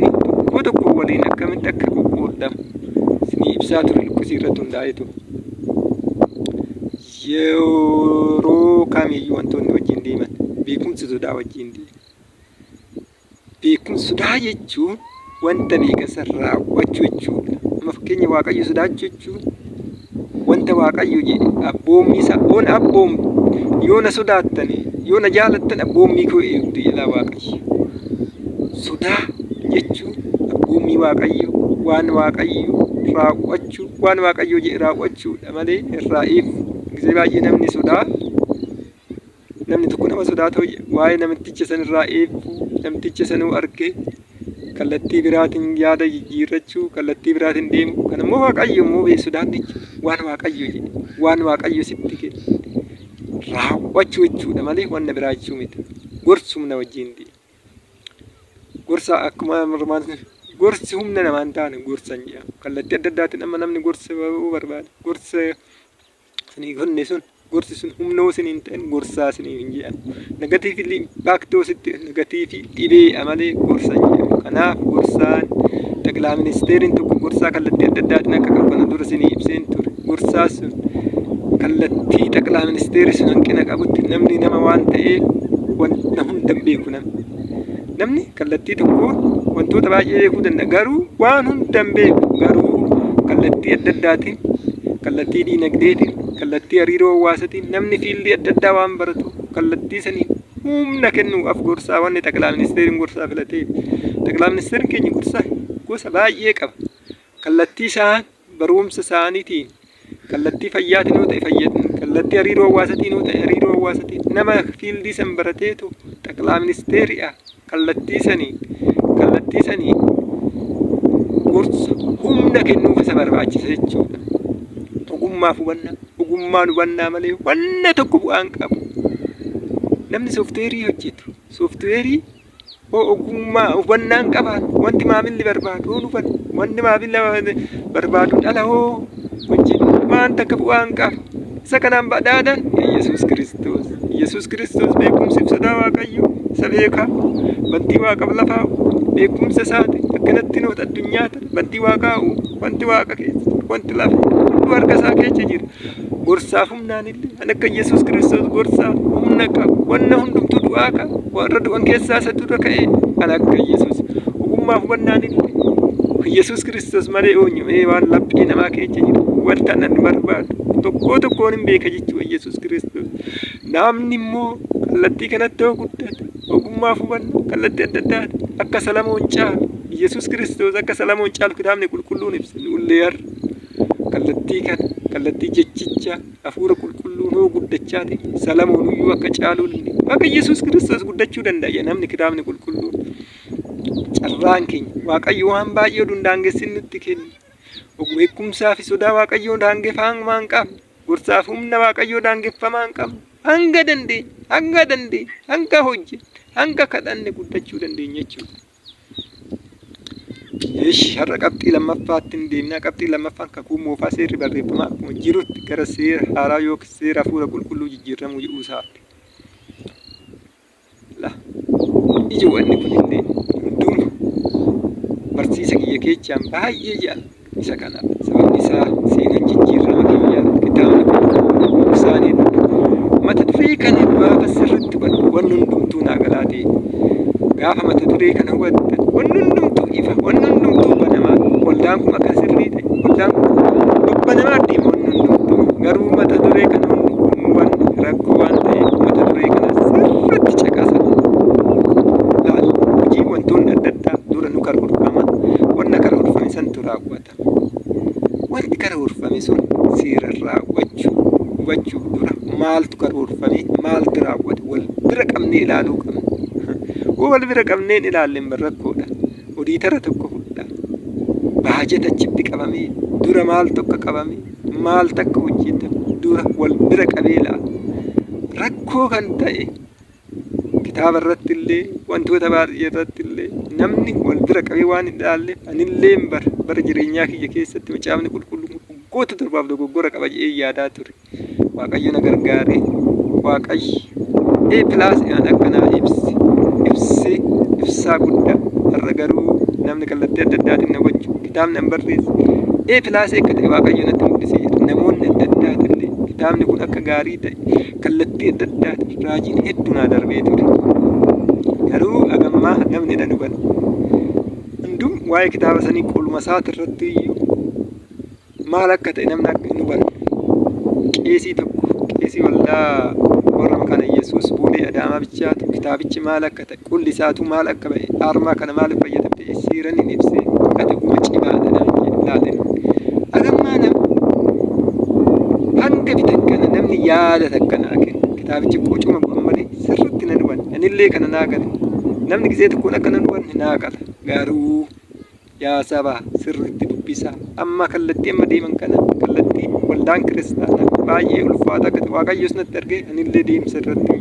tokko waliin akkamitti akka qoqqoodamu isinii ibsaa ture luqqisii irratti hundaa'etu. Yeroo kamiyyuu wantoonni wajjin deeman beekumsi sodaa wajjin deema. Beekumsi sodaa jechuun wanta beekumsa raawwachuu jechuudha. Amma fakkeenya Waaqayyo sodaachuu jechuun wanta Waaqayyo jedhe abboommii isaa oon abboomtu yoo na sodaattanii yoo na jaalattan abboommii koo eegdu jedha Waaqayyo. Sodaa jechuun abboommii Waaqayyo waan Waaqayyo raawwachuu waan Waaqayyo jedhe raawwachuudha malee irraa eefu. Gisee baay'ee namni tokko nama sodaatu waa'ee namticha sanirraa eefu namticha sanuu argee kallattii biraatiin yaada jijjiirrachuu kallattii biraatiin deemu. Kan immoo Waaqayyo immoo sodaanni waan Waaqayyo jedhe waan Waaqayyo sitti kenne raawwachuu jechuudha malee wanna biraa jechuu miti. Gorsumna wajjin deema. Gorsa akkuma gorsi humna namaa hin taane gorsan jedhama. Kallattii adda addaatiin amma namni gorsa barbaade gorsa isinii kenne sun gorsi sun humna isin hin ta'in gorsaa isinii hin jedhamu. Negatiivli impaaktoo sitti negatiivii dhibee malee gorsan jedhamu. Kanaaf gorsaan ጠቅላይ ሚኒስቴሪin tokko gorsaa kallattii adda addaatiin akka qabu kana dura isinii ibseen ture. Gorsaa sun kallattii ጠቅላይ ሚኒስቴሪ sun hanqina qabutti namni nama waan ta'eef wanta hunda hin beeku namni kallattii tokko wantoota baay'ee beekuu danda'a garuu waan hunda hin beeku garuu kallattii adda addaatiin kallattii diinagdeetiin kallattii hariiroo hawaasaatiin namni fiildii adda addaa waan baratu kallattii sanii humna kennuudhaaf gorsaa wanni ጠቅላይ ሚኒስቴሪin gorsaa filatee ጠቅላይ ሚኒስቴሪin keenya gorsaa gosa baay'ee qaba. Kallattii isaan barumsa isaaniitiin kallattii fayyaatiin yoo ta'e fayyadni kallattii hariiroo hawaasaatiin yoo ta'e hariiroo hawaasaatiin nama fiildii san barateetu ጠቅላይ ሚኒስቴሪ'a kallattii sanii gorsa humna kennuuf isa barbaachisa jechuudha. Ogummaan hubannaa malee wanna tokko bu'aan qabu. Namni sooftiweerii hojjetu sooftiweerii ogummaa hubannaan qabaan wanti maamilli barbaadu hubanna wanti maamilli barbaadu dhala hojjetu waan takka bu'aan qaba. Isa kanaan badhaadhaan Yesuus Kiristoos beekumsi sodaa Waaqayyo isa beekaa bantii Waaqaaf lafaa beekumsa isaati akkanatti noota addunyaa tana bantii Waaqaa wanti Waaqa keessa wanti lafa hundu harka isaa keessa jira. Gorsaaf humnaan illee kan akka Yesuus Kiristoos gorsaaf humna qaba. Wanna hundumtuu du'aa qaba. Warra du'an keessaa isa dura ka'e kan akka Yesuus ogummaaf hubannaan illee Yesuus Kiristoos malee oonyu waan laphee namaa keessa jira. Wanta nan barbaadu tokkoon hin beeka jechuudha Yesuus Kiristoos. Namni immoo kallattii kanatti yoo guddate ogummaaf hubannaa kallattii adda addaati akka Salamoon caalu Yesuus Kiristoos akka Salamoon caalu kitaabni qulqulluun ibsa nullee har'a kallattii jechicha hafuura qulqulluun hoo guddachaati Salamoon iyyuu akka caaluu akka Yesuus Kiristoos guddachuu danda'a namni kitaabni qulqulluun. Carraan keenya Waaqayyo waan baay'ee daangessin nutti kenna. Beekumsaa fi sodaa Waaqayyoo daangeffamaa hin qabne gorsaaf humna Waaqayyoo daangeffamaa hin qabne hanga dandeenye hanga hojjenne hanga kadhanne guddachuu dandeenya jechuudha. Har'a qabxii lammaffaatti hin deemnaa. Qabxii lammaffaan kakuu moofaa seerri barreeffamaa akkuma jirutti gara seera haaraa yookiin seera hafuura qulqulluu jijjiiramuu jedhuu isaati. Ijoowwan kun illee hunduma barsiisa kiyya keessaan baay'ee jaalladha. Isa kanaaf sababni isaa seenaan jijjiirama kiyyaa kitaabni qulqulluu isaanii mata duree kana gaafa sirriitti wanni hundumtuu naa galaa ta'e gaafa mata duree kana hubattan wanni hundumtuu ifa wanni hundumtuu banamaa waldaan kun akka sirrii ta'e waldaan kun babbanamaa deema wanni hundumtuu garuu mata duree kana hubanne rakkoo waan ta'eef mata duree kana sirriitti caqasan hojii wantoonni adda addaa dura nu karoorfaman wanna karoorfame santu raawwata. Wanti karoorfame sun seerarraa hubachuu dura maaltu karoorfame maaltu raawwate wal bira qabnee ilaaluu qabna. Wal bira qabneen ilaalleen rakkoodha. Odiitara tokko fudhaa. Baajata achitti qabamee dura maal tokko qabamee maal takka hojjetame dura wal bira qabee ilaala. Rakkoo kan ta'e kitaaba irratti illee wantoota baay'ee irratti illee namni wal bira qabee waan ilaalleef anillee bara jireenyaa kiyya keessatti macaafni qulqulluun waggoota torbaaf dogoggora qaba jedhee yaadaa ture. Waaqayyo na gargaaree Waaqayyo pilaas akkanaa ibsaa guddaa har'a garuu namni kallattii adda addaatiin na hubachuu kitaabni an barreesse pilaas akka ta'e Waaqayyo natti mul'isee jira. Namoonni adda addaatiin illee kitaabni kun akka gaarii ta'e kallattii adda addaatiin raajiin hedduu naa darbee ture. Garuu agammaa namni na hubata. Hundum waa'ee kitaaba sanii qoluma isaati irratti iyyuu maal akka ta'e namni akka hin hubanne. Qeesii waldaa warra makaana Yesuus buunee Adaamaa bichaatu kitaabichi maal akka ta'e qolli isaatu maal akka ba'e harmaa kana maal fayyadamte seeraan hin ibsee akka guma cimaadha laateen. Agammaa hanga bitan kana namni yaada takkanaa kenna. Kitaabichi qocuma bu'an malee sirriitti na hubanne. Anillee kana naa gale. Namni gisee tokkoon akka na hubanne naa gala. Garuu yaa sabaa sirriitti dubbisaa. Amma kallattii amma deeman kana kallattii waldaan kiristaanaa baay'ee ulfaata akka ta'e Waaqayyoos natti argee anillee deemsa irratti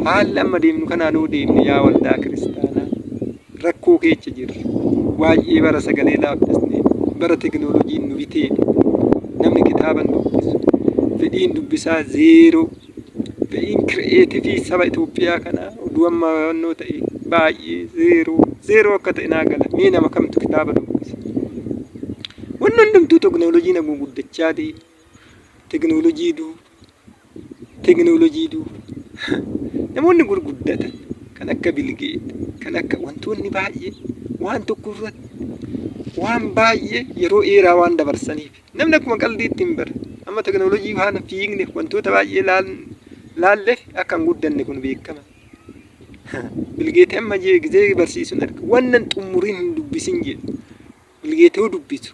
haalli amma deemnu kanaanuu deemne yaa waldaa kiristaanaa rakkoo keessa jirra. waa'ee bara sagalee laaffisnee bara teknooloojiin nu bitee namni kitaaba hin dubbisu. Fedhiin dubbisaa zeeroo. Fedhiin kireetivii saba Itoophiyaa kanaa oduu amma wannoo ta'e baay'ee zeeroo akka ta'e naa gala. Mee nama kamtu kitaaba dubbisa? Wanni hundumtuu teknooloojiin akkuma guddachaa ta'e teknooloojii duuba namoonni gurguddatan kan akka Bilgeet kan akka wantoonni baay'ee waan tokko irratti waan baay'ee yeroo dheeraa waan dabarsaniif namni akkuma qaldiitti hin bara. Amma teknooloojii waan fiigne wantoota baay'ee laalleef akka hin guddanne kun beekama. Bilgeet amma gizee barsiisuun arga wannan xumuriin hin dubbisin jedhu Bilgeet yoo dubbisu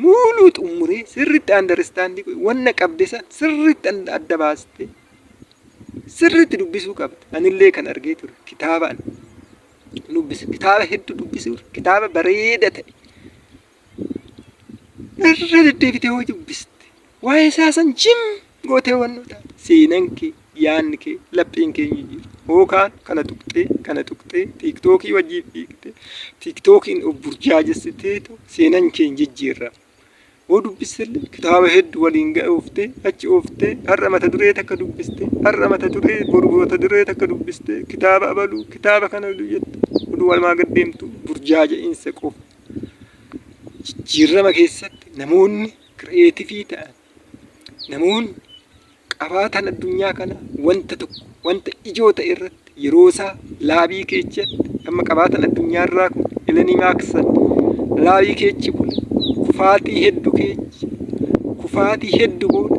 muuluu xumuree sirriitti andarstaandii wanna qabde san sirriitti adda baaste sirriitti dubbisuu qabda. Anillee kan argee ture kitaaba dubbise kitaaba hedduu dubbisuu kitaaba bareeda ta'e irra deddeebitee hoo dubbiste waa'ee isaa san jim gootee wannoo taate seenan kee yaanni kee lapheen kee jijjiira. Hookaan kana tuqxee tiiktookii wajjin fiigte tiiktookiin of burjaajessitee seenan kee jijjiirama. Hoo dubbisillee kitaaba hedduu waliin ga'e ooftee achi ooftee har'a mata duree takka dubbiste har'a mata duree boru mata duree takka dubbiste kitaaba abaluu kitaaba kana jette oduu walumaa gad deemtu burjaaja'iinsa qofa. Jijjiirama keessatti namoonni kireetivii ta'an namoonni qabaatan addunyaa kana wanta tokko wanta ijoo ta'e irratti yeroo isaa laabii keechatti amma qabaatan addunyaa irraa kun Ilanii Maaksan laabii keechi kun kufaatii hedduu booda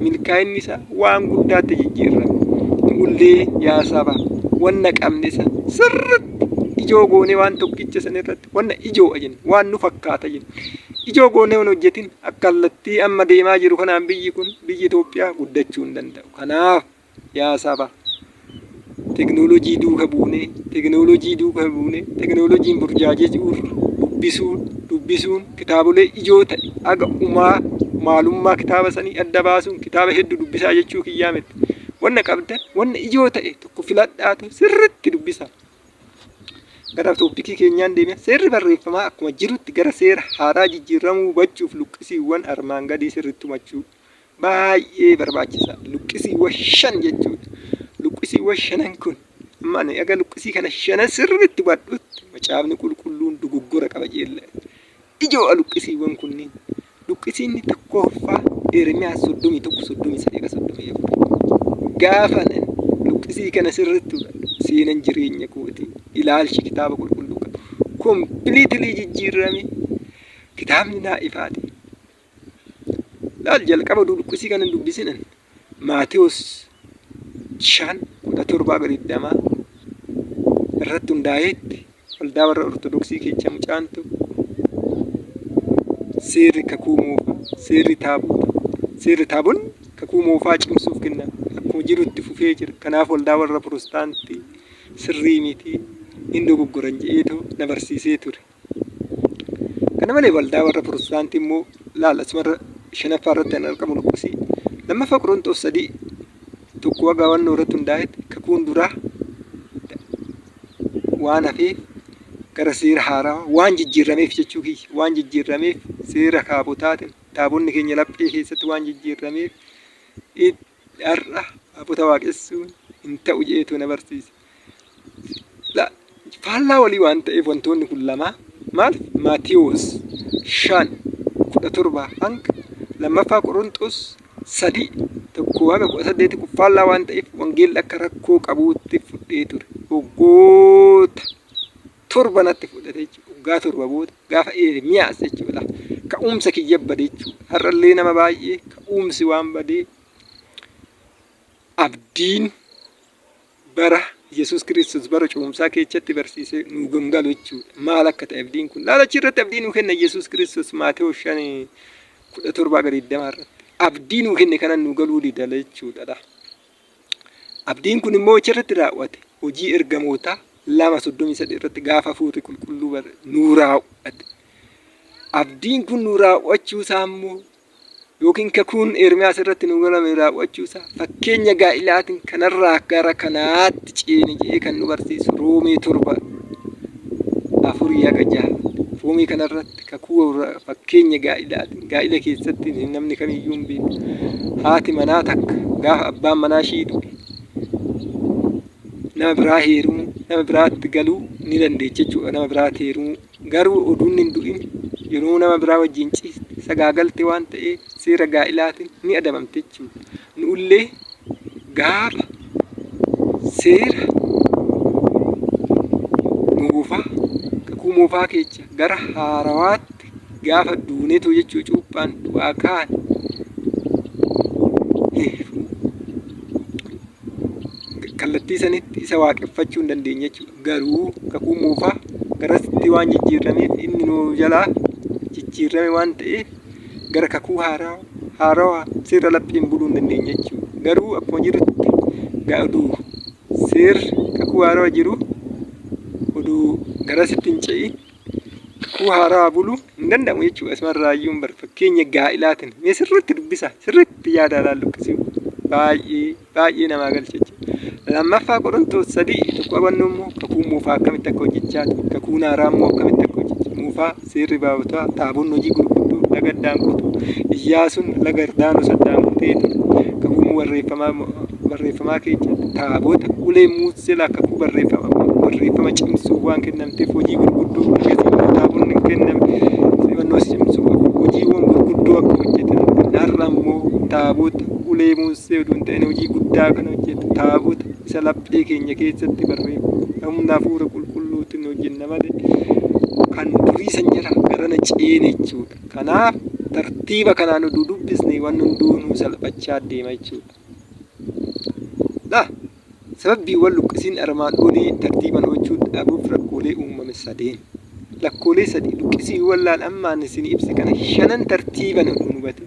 milkaa'inni isaa waan guddaatti jijjiirama. Ullee yaa saba wanna qabne san sirriitti ijoo goonee waan tokkicha san irratti wanna ijoo jenna waan nu fakkaata jenna. Ijoo goonee hin hojjetin akka kallattii amma deemaa jiru kanaan biyyi Itoophiyaa guddachuu hin danda'u. Kanaaf yaa saba teknooloojii duuka buunee teknooloojiin burjaajee jiru dubbisuun kitaabolee ijoo ta'e aga maalummaa kitaaba sanii adda baasuun kitaaba hedduu dubbisaa jechuu kiyyaa miti. Wanna qabdan wanna ijoo ta'e tokko filadhaatu sirriitti dubbisaa. Gara tooppikii keenyaan deemee seerri barreeffamaa akkuma jirutti gara seera haaraa jijjiiramuu hubachuuf luqqisiiwwan armaan gadii sirriitti hubachuu baay'ee barbaachisa. Luqqisiiwwan 5 jechuudha. Luqqisiiwwan 5 kun amma aga luqqisii kana 5 sirriitti hubadhutti macaafni qulqulluun dogoggora qaba jeella. Ijoo luqqisiiwwan kunniin luqqisiinni tokkoffaa Ermiyaas 31 gaafa luqqisii kana sirriitti hubadhu seenan jireenya kootii ilaalchi kitaaba qulqulluu kana kompiliitilii jijjiirame kitaabni naa ifaate. Laal jalqaba luqqisii kana dubbisinan Maatewos 5:17 irratti hundaa'eetti waldaa warra Ortodoksii keessa mucaan tokko seerri kakuu moofaa seerri taabonni kakuu moofaa cimsuuf kenna akkuma jirutti fufee jira. Kanaaf waldaa warra Piroostaantii sirrii miti hin dogoggoran jedheetoo na barsiisee ture. Kana malee waldaa warra Piroostaantii immoo laal asumarra 5ffaa irratti kan argamu luqqisii 2 Qorontos 3 tokko wagaa wannoo irratti hundaa'etti kakuun duraa waan hafeef gara seera haaraa waan jijjiirameef jechuu kiyya waan jijjiirameef seera kaabotaatiin taabonni keenya laphee keessatti waan jijjiirameef har'a taabota waaqessuun hin ta'u jedheetoo na barsiise. Faallaa walii waan ta'eef wantoonni kun lamaa maal Maatewos 5:17 hanga 2 Qorontos 3 tokko waga 18 kun faallaa waan ta'eef wangeelli akka rakkoo qabuutti fudhee ture. Waggoota 7 natti fudhate jechuudha. Waggaa 7 booda gaafa Ermiyaas jechuudha. Ka'umsa kiyya bade jechuudha. Har'allee nama baay'ee ka'umsi waan badee abdiin bara Yesuus Kiristoos bara cuumsaa keessatti barsiisee nu gangalu jechuudha. Maal akka ta'e abdiin kun laalachi irratti abdiin nu kenna Yesuus Kiristoos Maatewos 5:17 irratti abdiin nu kenne kana nu galuu didala jechuudha. Abdiin kun immoo achirratti raawwate hojii ergamootaa 2:33 irratti gaafa Hafuurri Qulqulluu nu raawwate. Abdiin kun nu raawwachuu isaa immoo yookiin kakuun Ermiyaas irratti nu galame raawwachuu isaa fakkeenya gaa'ilaatiin kanarraa gara kanaatti ceene jedhee kan nu barsiisu Roomee 7 afurii haqa jaha. Foomii kanarratti kakuu fakkeenya gaa'ilaati. Gaa'ila keessatti namni kamiyyuu hin beeku. Haati manaa takka gaafa abbaan manaa ishii du'e nama biraa heerumuu, nama biraatti galuu ni dandeecha jechuudha. Nama biraatti heerumuu garuu oduun hin du'in yeroo nama biraa wajjin ciiste sagaagalte waan ta'eef seera gaa'ilaatiin ni adabamte jechuudha. Nullee gaafa seera moofaa kakuu moofaa keessa gara haarawaatti gaafa duuneetu jechuu cuuphaan du'aa kaan kallattii sanitti isa waaqeffachuu hin dandeenye jechuudha. Garuu kakuu moofaa garasitti waan jijjiirameef inni nuu jalaa jijjiirame waan ta'eef gara kakuu haarawaa seera laphiin buluu hin dandeenye jechuudha. Garuu akkuma jirutti oduu seerri kakuu haarawaa jiru oduu garasitti hin ce'in kakuu haarawaa buluu hin danda'amu jechuudha. Asumarraayyuun bar fakkeenya gaa'ilaatiin mee sirriitti dubbisa sirriitti yaada laallukkisiu baay'ee namaa galcha jechuudha. Lammaffaa Qorontos 3 qabannoo immoo kakuu moofaa akkamitti akka hojjechaa ture kakuun haaraa immoo akkamitti akka hojjechaa moofaa seerri baabotaa taaboonni hojii gurguddoo laga Daankutu Iyyaasuun laga Yordaanos Daankutee kakuu barreeffamaa keessatti taabota ulee Muusee kakuu barreeffama cimsuu waan kennamteef hojii gurguddoo akkasii taabonni kenname simannoos cimsuu hojiiwwan gurguddoo akka hojjetan har'a immoo taabota ulee Muusee oduun ta'in hojii guddaa kan hojjetu taabota isa laphee keenya keessatti barreeffamu humna hafuura qulqulluutiin hojjenna malee kan durii san jira garana ceene jechuudha. Kanaaf tartiiba kanaan oduu dubbisne waan hunduunuu salphachaa deema jechuudha. Sababbiiwwan luqqisiin armaan olii tartiiban hojjechuu dhabuuf rakkoolee uumame sadeen. Rakkoolee sadii luqqisiiwwan laal ammaan isin ibse kana shanan tartiiban oduu hubate.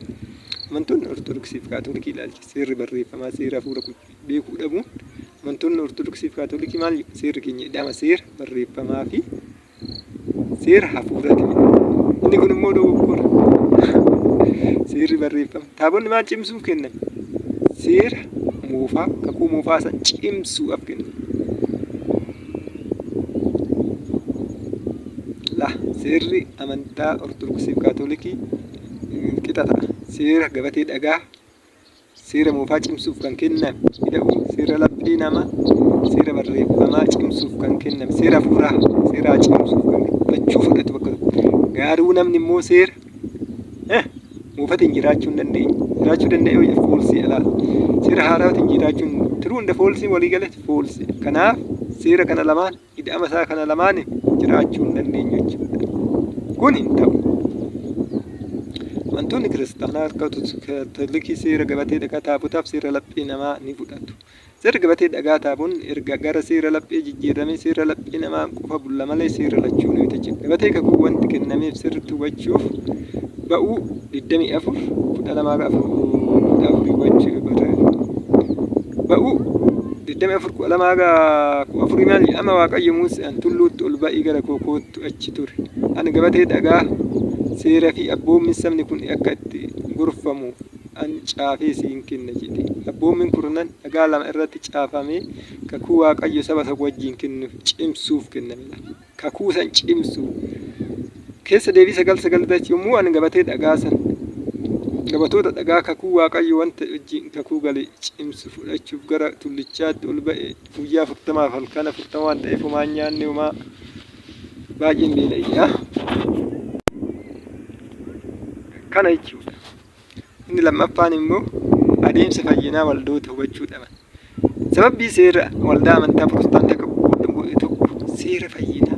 Amantoonni Ortodoksii fi Kaatoolikii ilaalcha seerri barreeffamaa seera hafuura beekuu dhabuun amantoonni Ortodoksii fi Kaatoolikii maal seerri keenya ida'ama seera barreeffamaa fi seera hafuuraati. Inni kun immoo dogoggora. Seerri barreeffama taabonni maal cimsuuf kenname? Seera moofaa kakuu moofaa san cimsuudhaaf kenname. Seerri amantaa Ortodoksii fi Kaatoolikii qixa ta'a. Seera gabatee dhagaa seera moofaa cimsuuf kan kenname hidha'u seera laphee namaa seera barreeffamaa cimsuuf kan kenname seera hafuuraa seera cimsuuf kan lachuu fudhatu bakka tokko. Garuu namni immoo seera moofatiin jiraachuu hin dandeenye. Jiraachuu danda'e foolsii alaa seera haaraatiin jiraachuun turuu hunda foolsii walii galatti foolsii. Kanaaf seera kana lamaan hidhama isaa kana lamaan jiraachuu hin dandeenye jechuudha. Kun hin ta'u. Amantoonni kiristaanaa Kaatoolikii seera gabatee dhagaa taabotaaf seera laphee namaa ni fudhatu. Seera gabatee dhagaa taaboon erga gara seera laphee jijjiirame seera laphee namaa qofa bulla malee seera lachuu ni bitache. Gabatee kakuu wanti kennameef sirriitti hubachuuf ba'uu 24 ba'uu 24 maal amma Waaqayyo Museen tulluutti ol ba'ii gara kookootti achi ture. Ani gabatee dhagaa seera fi abboommi sabni kun akka itti gorfamu an caafee siin kenna jedhe. Abboommiin kurnan dhagaa lama irratti caafamee kakuu Waaqayyo saba isa wajjin kennuuf cimsuuf kennamedha. Kakuu san cimsuu keessa deebii 9 yommuu ani gabatee dhagaa san gabatoota dhagaa kakuu Waaqayyo wanta wajjin kakuu galee cimsu fudhachuuf gara tullichaatti ol ba'e guyyaa 40 halkan 40 waan ta'eef homaa nyaanne homaa baay'een beela'ee kana jechuudha. Inni lammaffaan immoo adeemsa fayyinaa waldoota hubachuu dhaban. Sababbii seera waldaa amantaa Pirotestaantii akka godhamu tokko seera fayyinaa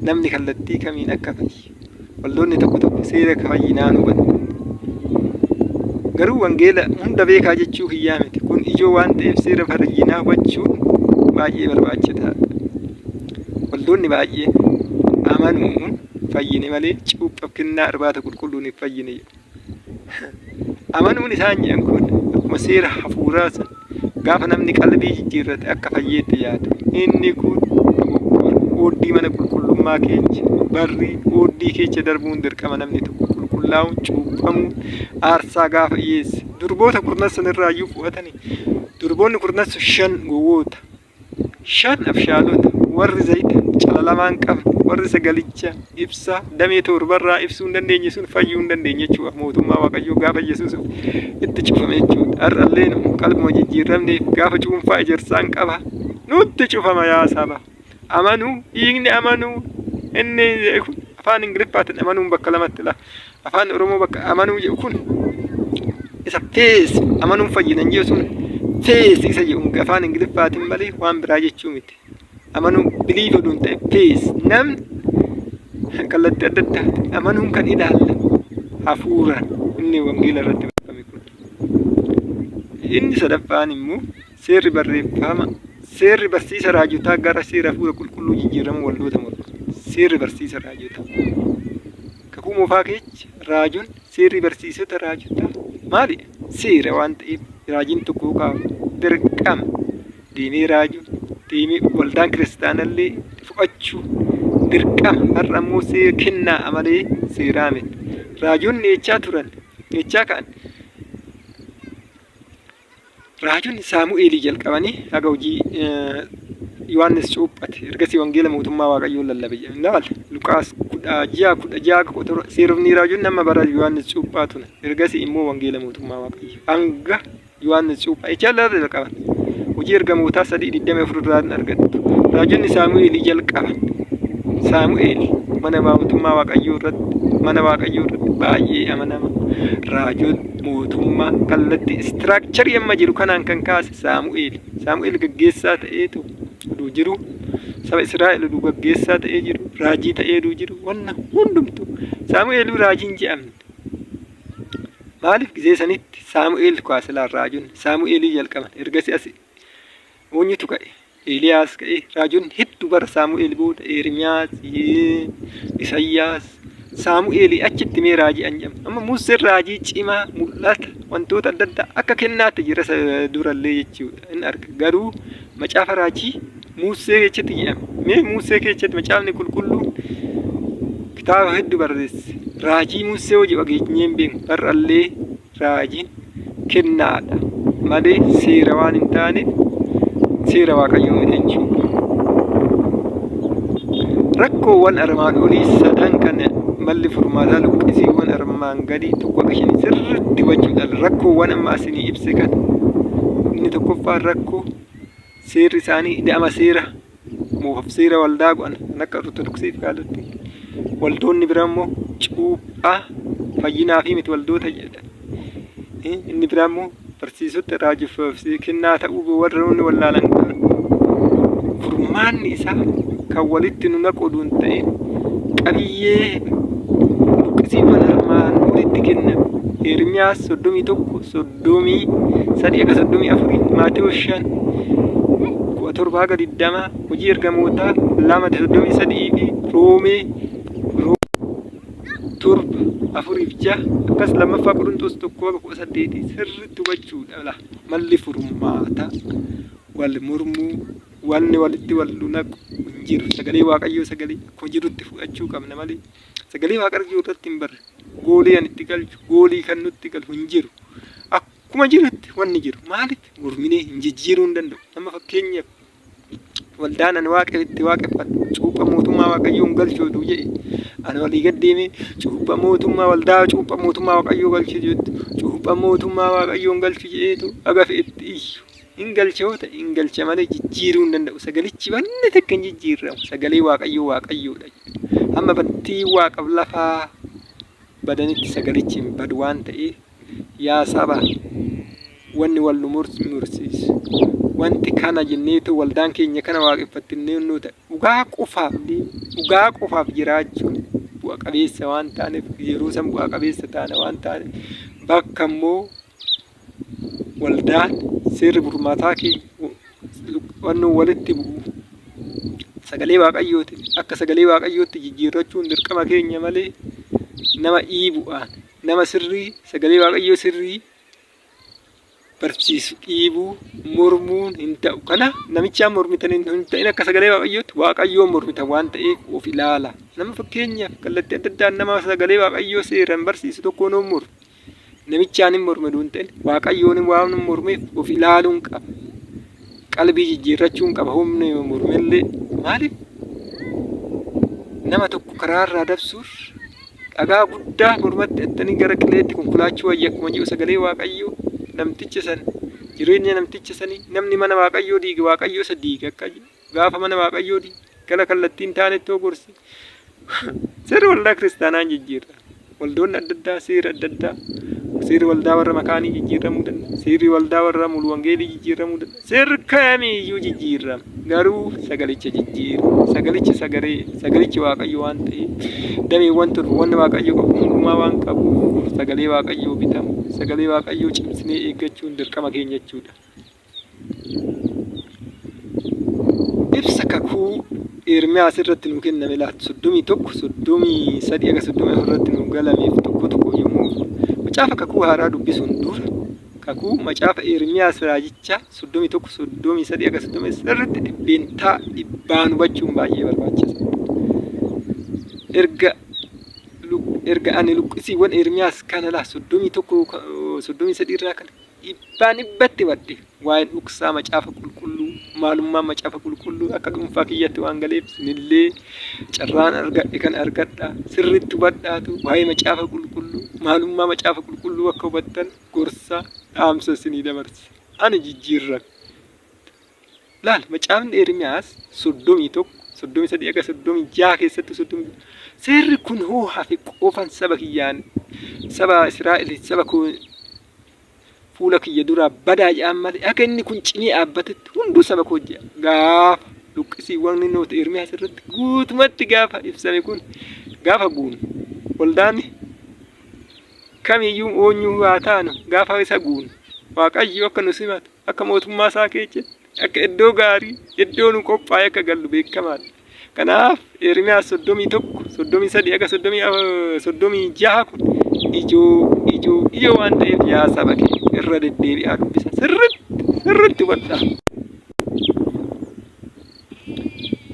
namni kallattii kamiin akka fayyu waldoonni tokko seera fayyinaa hubatu. Garuu wangeela hunda beekaa jechuu hiyyaa miti. Kun ijoo waan ta'eef seera fayyinaa hubachuun baay'ee barbaachisaadha. Waldoonni baay'ee amanuun fayyine malee cuuphaaf kennaa irbaata qulqulluun hin fayyine. Amanuun isaan jedhan kun akkuma seera hafuuraa san gaafa namni qalbii jijjiirrate akka fayyeetti yaadu. Inni kun ooddii mana qulqullummaa keessa barri ooddii keessa darbuun dirqama namni tokko qulqullaa'uun cuuphamuun aarsaa gaafa dhiyeesse. Durboota kurnan sanirraayyuu fudhatanii durboonni kurnan 5 gowwoota 5 abshaalota warri zayita calalamaan qaba. Warri sagalicha ibsa damee torbarraa ibsuu hin dandeenye sun fayyuu hin dandeenye jechuudha. Mootummaa Waaqayyoo gaafa Yesuus itti cufame jechuudha. Har'allee qalbuma jijjiiramneef gaafa cuunfaa ejersaan qaba. Nutti cufama yaa saba. Amanuu hiikni amanuu inni afaan Ingiliffaatiin amanuun bakka lamatti la. Afaan Oromoo bakka amanuu jedhu kun isa fees amanuun fayyinan jedhu sun fees isa jedhu afaan Ingiliffaatiin malee waan biraa jechuu miti. Amanuu biliif oduun ta'e fees namni kallattii adda addaati. Amanuun kan ilaalla hafuura inni wangeela irratti barreeffame kun. Inni sadaffaan immoo seerri barreeffama seerri barsiisa raajotaa gara seera hafuura qulqulluu jijjiiramu waldoota morma. Seerri barsiisa raajotaa. Kakuu moofaa keecha raajoon seerri barsiisota raajotaa maali? Seera waan ta'eef raajiin tokko kaafu dirqama deemee raajuu deemee waldaan kiristaanallee fudhachuu dirqama. Har'a immoo seera kennaa amalee seeraa miti. Raajoonni jechaa turan jechaa ka'an raajoonni Saamu'eelii jalqabanii haga hojii Yohaannis cuuphate ergasii wangeela mootummaa Waaqayyoo lallabe jedhan Luqaas 16 seerofni raajoonni nama bara Yohaannis cuuphaa turan ergasii immoo wangeela mootummaa Waaqayyoo hanga Yohaannis cuuphaa jechaa jalqaban. Hojii ergamootaa 3:24 irraan argattu. Raajonni Saamu'eelii jalqaban. Saamu'eel mana mootummaa Waaqayyoo irratti baay'ee amanama. Raajoon mootummaa kallattii istiraakcharii amma jiru kanaan kan kaase Saamu'eel. Saamu'eel gaggeessaa ta'eetu oduu jiru. Saba Israa'el oduu gaggeessaa ta'ee jiru. Raajii ta'ee oduu jiru. Wanna hundumtu Saamu'eel raajiin jedhamne. Maaliif gizee sanitti Saamu'eel kaasilaan raajoonni Saamu'eelii jalqaban. Ergasii as eenyutu ka'e? Eeliyaas ka'e. Raajoonni hedduu bara Saamu'eel booda Ermiyaas, Isayyaas, Saamu'eelii achitti mee raajii jedhamu. Amma Museen raajii cimaa mul'ata wantoota adda addaa akka kennaatti jira durallee jechuudha. Inni arga. Garuu macaafa raajii Musee keessatti jedhama. Mee Musee keessatti macaafni qulqulluun kitaaba hedduu barreesse. Raajii Musee hojii dhageenyee hin beeknu. Har'allee raajiin kennaadha malee seera waan hin taaneef seera Waaqayyoo miti jechuudha. Rakkoowwan armaan olii sadan kana malli furmaataa luqqisiiwwan armaan gadii tokko qishin sirriitti hubachuudhaan rakkoowwan amma isinii ibse kan inni tokkoffaan rakkoo seerri isaanii ida'ama seera moofaaf seera waldaa go'an akka ortodoksiif kaalotti waldoonni biraa immoo cuuphaa fayyinaa fi miti waldoota jedhan. Inni biraa immoo barsiisota raajiffaaf kennaa ta'uu warra inni wallaalan furmaanni isaa kan walitti nu naqooduu hin ta'in qabiyyee luqqisiiwwan armaan olitti kennan. Ermiyaas 31 33 Maatewos 5 17 hojii ergamootaa 2:33 fi Roomee 7:4-6 akkas lammaffaa Qorontos 1:18 sirriitti hubachuudha. Malli furmaata wal mormuu wanni walitti wal naqu hin jiru. Sagalee Waaqayyoo sagalee akkuma jirutti fudhachuu qabna malee sagalee Waaqayyoo irratti hin barre goolii an itti galchu goolii kan nutti galu hin jiru. Akkuma jirutti wanni jiru maalitti morminee hin jijjiiruu hin danda'u. Nama fakkeenyaaf waldaan an Waaqetti waaqeffadhu cuupha mootummaa Waaqayyoon galchootu jedhe ani walii gaddeemee cuupha mootummaa waldaa cuupha mootummaa Waaqayyoo galchu jettu cuupha mootummaa Waaqayyoon galchu jedheetu aga fe'etti iyyu. Ingalchoota ingalcha malee jijjiiruu hin danda'u. Sagalichi wanni takka hin jijjiiramu. Sagalee Waaqayyoo Waaqayyoodha. Amma battii waaqaf lafaa badanitti sagalichi hin badu waan ta'eef yaa saba wanni wal nu mursiisu wanti kana jenneetu waldaan keenya kana waaqeffattinnee nu ta'e dhugaa qofaaf jiraachuun bu'a qabeessa waan taaneef yeroo san bu'a qabeessa taana waan taaneef bakka immoo waldaan seerri furmaataa keenya wanni walitti bu'u sagalee Waaqayyooti akka sagalee Waaqayyootti jijjiirrachuun dirqama keenya malee nama dhiibu'aan nama sirrii sagalee Waaqayyoo sirrii barsiisu dhiibuu mormuun hin ta'u. Kana namichaan mormitan hin ta'in akka sagalee Waaqayyootti Waaqayyoon mormitan waan ta'eef of ilaala. Nama fakkeenyaaf kallattii adda addaan nama sagalee Waaqayyoo seeraan barsiisu tokkoon mormu. Namichaan hin morme duun ta'in Waaqayyoon waan mormeef of ilaaluun qaba. Qalbii jijjiirrachuun qaba humna mormellee maaliif nama tokko karaarraa dabsuuf dhagaa guddaa mormatti hidhatanii gara qileetti konkolaachuu wayya akkuma jiru sagalee waaqayyoo namticha san jireenya namticha sanii namni mana waaqayyoo diige waaqayyoo isa diige akka gaafa mana waaqayyoo diige gara kallattiin taanetti ogorsi seera waldaa kiristaanaan jijjiirra waldoonni adda addaa seera adda addaa seerri waldaa warra makaanii jijjiiramuu danda'a seerri waldaa warra mulu wangeelii jijjiiramuu danda'a seerri kamiiyyuu jijjiirama garuu sagalicha jijjiira sagalichi sagalichi waaqayyo waan ta'eef dameewwan turre wanni waaqayyo qabu hundumaa waan qabu sagalee waaqayyoo bitamu sagalee waaqayyoo cimsinee eeggachuun dirqama keenya jechuudha. Ibsa kakuu Ermiyaas irratti nu kenname laata 31 irratti nu galameef tokko yommuu macaafa kakuu haaraa dubbisuun dura kakuu macaafa Ermiyaas raajicha 31 irratti dhibbaan hubachuun baay'ee barbaachisaadha. Erga ani luqqisiiwwan Ermiyaas kana laa 33 irraa kana dhibbatti badde waa'een dhugsaa macaafa qulqulluu maalummaa macaafa qulqulluu akka dhuunfaa kiyyatti waan galeef sinillee carraan argadhe kan argadha sirriitti hubadhaatu waa'ee macaafa qulqulluu maalummaa macaafa qulqulluu akka hubattan gorsa dhaamsa isinii dabarsa ani jijjiirran laal macaafni Ermiyaas 33 keessatti 30 seerri kun hoo hafe qofan saba kiyyaan saba Israa'el saba koo fuula kiyya duraa badaa jedhan malee akka inni kun cimee dhaabbatetti hunduu saba koo jedha gaafa luqqisiiwwan noota Ermiyaas irratti guutumatti gaafa ibsame kun gaafa guunu waldaan kamiyyuu oonyuu haa taanu gaafa isa guunu waaqayyo akka nu simatu akka mootummaa isaa keessatti akka iddoo gaarii iddoo nu qophaa'e akka gallu beekamaadha. Kanaaf Ermiyaas 36 kun ijoo waan ta'eef yaa saba kee irra deddeebi'aa dubbisa sirriitti hubadhaa.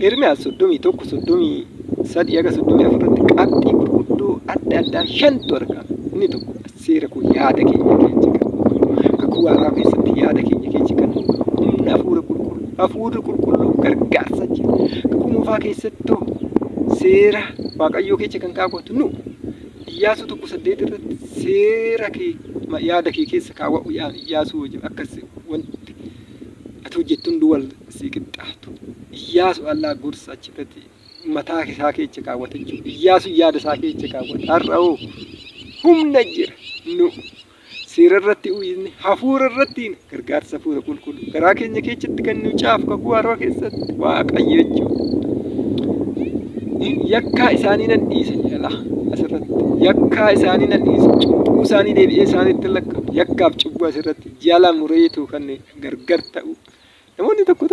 Ermiyaas 31 irratti qabxii gurguddoo adda addaa 5tu argama. Inni tokko seera kun yaada keenya keessa kan kakuu haaraa keessatti yaada keenya keessa kan humna hafuura qulqulluu gargaarsa jira. Kakuu moofaa keessattuu seera waaqayyoo keessa kan kaawwatu nu Iyyaasuu 1:8 irratti seera kee yaada kee keessa kaawwatu Iyyaasuu wajjin akkas wanti ati hojjettu hundi wal sii qixxaatu. Iyyaasuu allaa gorsa achirratti mataa isaa keessa kaawwata jechuudha. Iyyaasuu yaada isaa keessa kaawwata. Har'aoo humna jira nu seera irratti uwwisne hafuura irratti gargaarsa hafuura qulqulluu garaa keenya keessatti kan nu caafu kakuu haaraa keessatti waaqayyo jechuudha. Yakkaa isaanii nan dhiisa jala asirratti yakkaa isaanii nan dhiisa cubbuu isaanii deebi'ee isaaniitti lakka'u yakkaaf cubbuu asirratti jala mureetu kan gargar ta'u namoonni tokko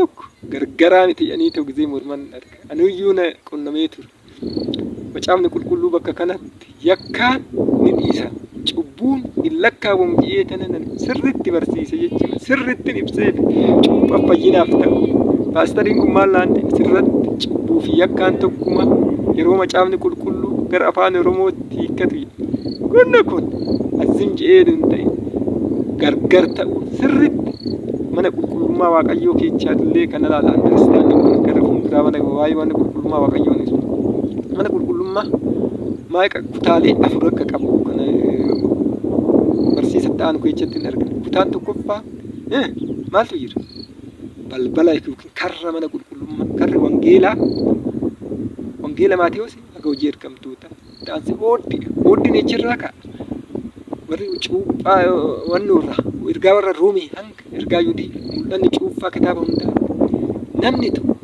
gargaraa miti jedhanii ta'u gizee morman arga anuyyuu na qunnamee ture macaafni qulqulluu bakka kanatti yakkaan ni dhiisa cubbuun hin lakkaawamu jedhee tanan sirriitti barsiise jechuudha sirriitti ibsee cubbuu fayyinaaf ta'u paastariin kun maal laante sirriitti cubbuu fi yakkaan tokkuma yeroo macaafni qulqulluu gara afaan Oromootti hiikkatu kun azim jedhee hin ta'e gargar ta'u sirriitti mana qulqullummaa waaqayyoo keessaallee kan ilaala understanding kun gara fuulduraa waa'ee mana qulqullummaa waaqayyoo ni mana qulqullummaa maaqa kutaalee 4 akka qabu kana barsiisa ta'an keessatti hin argine kutaan tokkoffaa maaltu jira balbala yookiin karra mana qulqullummaa karri wangeela Maatewos akka hojii ergamtoota taansi ooddi neechirraa ka'a warri cuuphaa wannoorra ergaa warra Roomee hanga ergaa Yudii mul'anni cuuphaa kitaaba hundaa namni tokko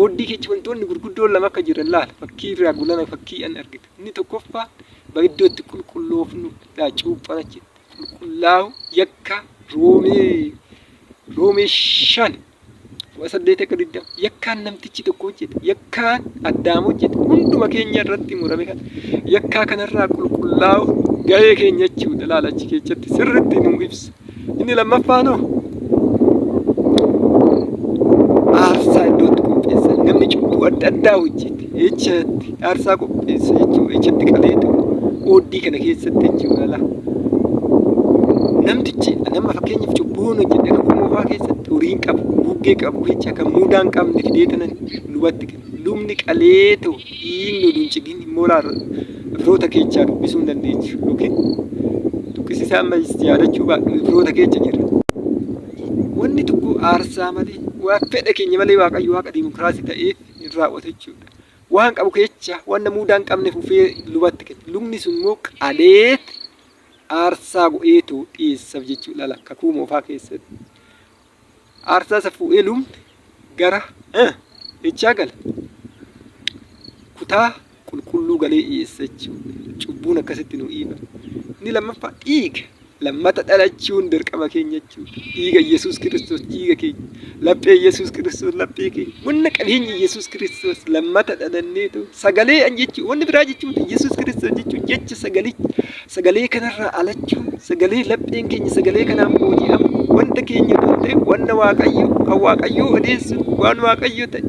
oddii keessa wantoonni gurguddoon lama akka jiran laala fakkii irraa gulana fakkii an argite inni tokkoffaa ba'iddootti qulqulloofnu laa cuuphaa achitti qulqullaa'u yakka Roomee 5 wasaddeet akka diddam yakkaan namtichi tokko hojjete yakkaan Addaam hojjete hunduma keenya irratti murame kan yakkaa kanarraa qulqullaa'u gahee keenya jechuudha laalachi keessatti sirriitti nu ibsa inni lammaffaanoo aarsaa iddootti qopheessa namni cubbuu adda addaa hojjete ejjatti aarsaa qopheessa jechuudha ejjatti qaleetu ooddii kana keessatti jechuudha laa namtichi nama fakkeenyaaf cubbuun hojjete kakuu moofaa keessatti horiin qabu buggee qabu jecha kan muudaan qabne fidee tanan lubatti kenna lubni qaleetu dhiigni duncigin molar firoota keechaa dubbisuu hin dandeechu yookiin duqqisiisaa amma yaadachuu baadhu firoota keecha jira. Wanni tokko aarsaa malee waan fedha keenya malee waaqayyo waaqa dimokiraasii ta'eef hin raawwatu jechuudha. Waan qabu kecha waan muudaan hin qabne fufee lubatti kenna. Lubni sun immoo qaleet aarsaa godheetu dhiyeessaaf jechuudha kakuu moofaa keessatti. Aarsaa isa fuudhee lubni gara jechaa gala. Kutaa qulqulluu galee dhiyeessa jechuudha. Cubbuun akkasitti nu dhiiba. Inni lammaffaa dhiiga. Lammata dhalachuun dirqama keenya jechuudha. Dhiiga Yesuus Kiristoos dhiiga keenya. Laphee Yesuus Kiristoos laphee keenya. Wanna qabeenya Yesuus Kiristoos lammata dhalanneetu sagalee an jechuudha. Wanni biraa jechuudha Yesuus Kiristoos jechuudha. Jecha sagalee kanarraa alachuu sagalee lapheen keenya sagalee kanaan booji'amu wanta keenya ta'e wanna waaqayyo kan waaqayyo odeessu waan waaqayyo ta'e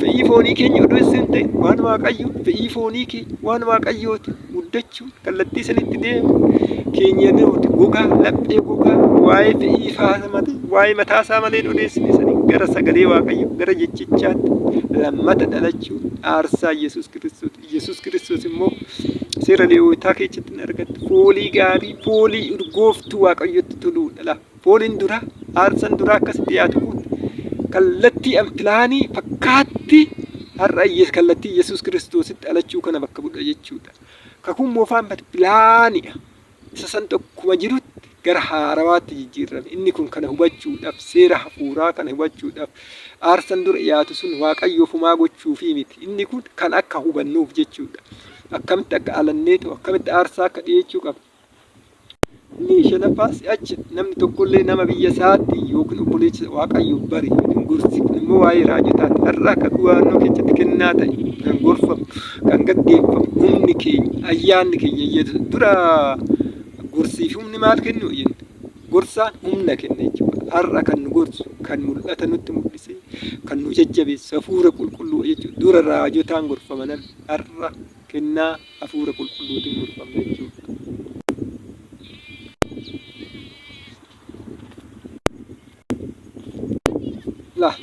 fe'ii foonii keenya odeessu hin ta'e waan waaqayyo fe'ii foonii keenya waan waaqayyooti muddachuu kallattii sanitti deemu keenya nuti gogaa laphee gogaa waa'ee fe'ii faasamate waa'ee mataasaa malee odeessine sanii gara sagalee waaqayyo gara jechichaatti lammata dhalachuu aarsaa Yesuus Kiristoos immoo seera Lewwotaa keessatti argattu foolii gaarii foolii urgooftuu waaqayyotti toluudha. Fooliin dura aarsaan dura akkasitti dhiyaatu kun kallattii ampilaanii fakkaatti har'a kallattii Yesuus Kiristoositti dhalachuu kana bakka bu'a jechuudha. Kakuun moofaan pilaaniidha. Isa san tokkuma jirutti gara haarawaatti jijjiirame. Inni kun kana hubachuudhaaf seera hafuuraa kana hubachuudhaaf aarsaan dura dhiyaatu sun waaqayyoof homaa gochuufi miti. Inni kun kan akka hubannuuf jechuudha. Akkamitti akka alanneetu akkamitti aarsaa akka dhiyeechuu qaba. Inni shanaffaas achi namni tokkollee nama biyya isaatti yookiin obboleessa waaqayyo bari gorsi kun immoo waa'ee raajotaati. Har'a akka waannoo keessatti kennaa ta'e kan gorfamu kan gaggeeffamu humni keenya ayyaanni keenya dura gorsiif humni maal kennu jenna. Gorsaan humna kenna jechuudha. Har'a kan nu gorsu kan mul'ata nutti mul'ise kan nu jajjabeessu hafuura qulqulluu jechuudha. Dura raajotaan gorfamanan har'a kennaa hafuura qulqulluutiin gorfamna jechuudha.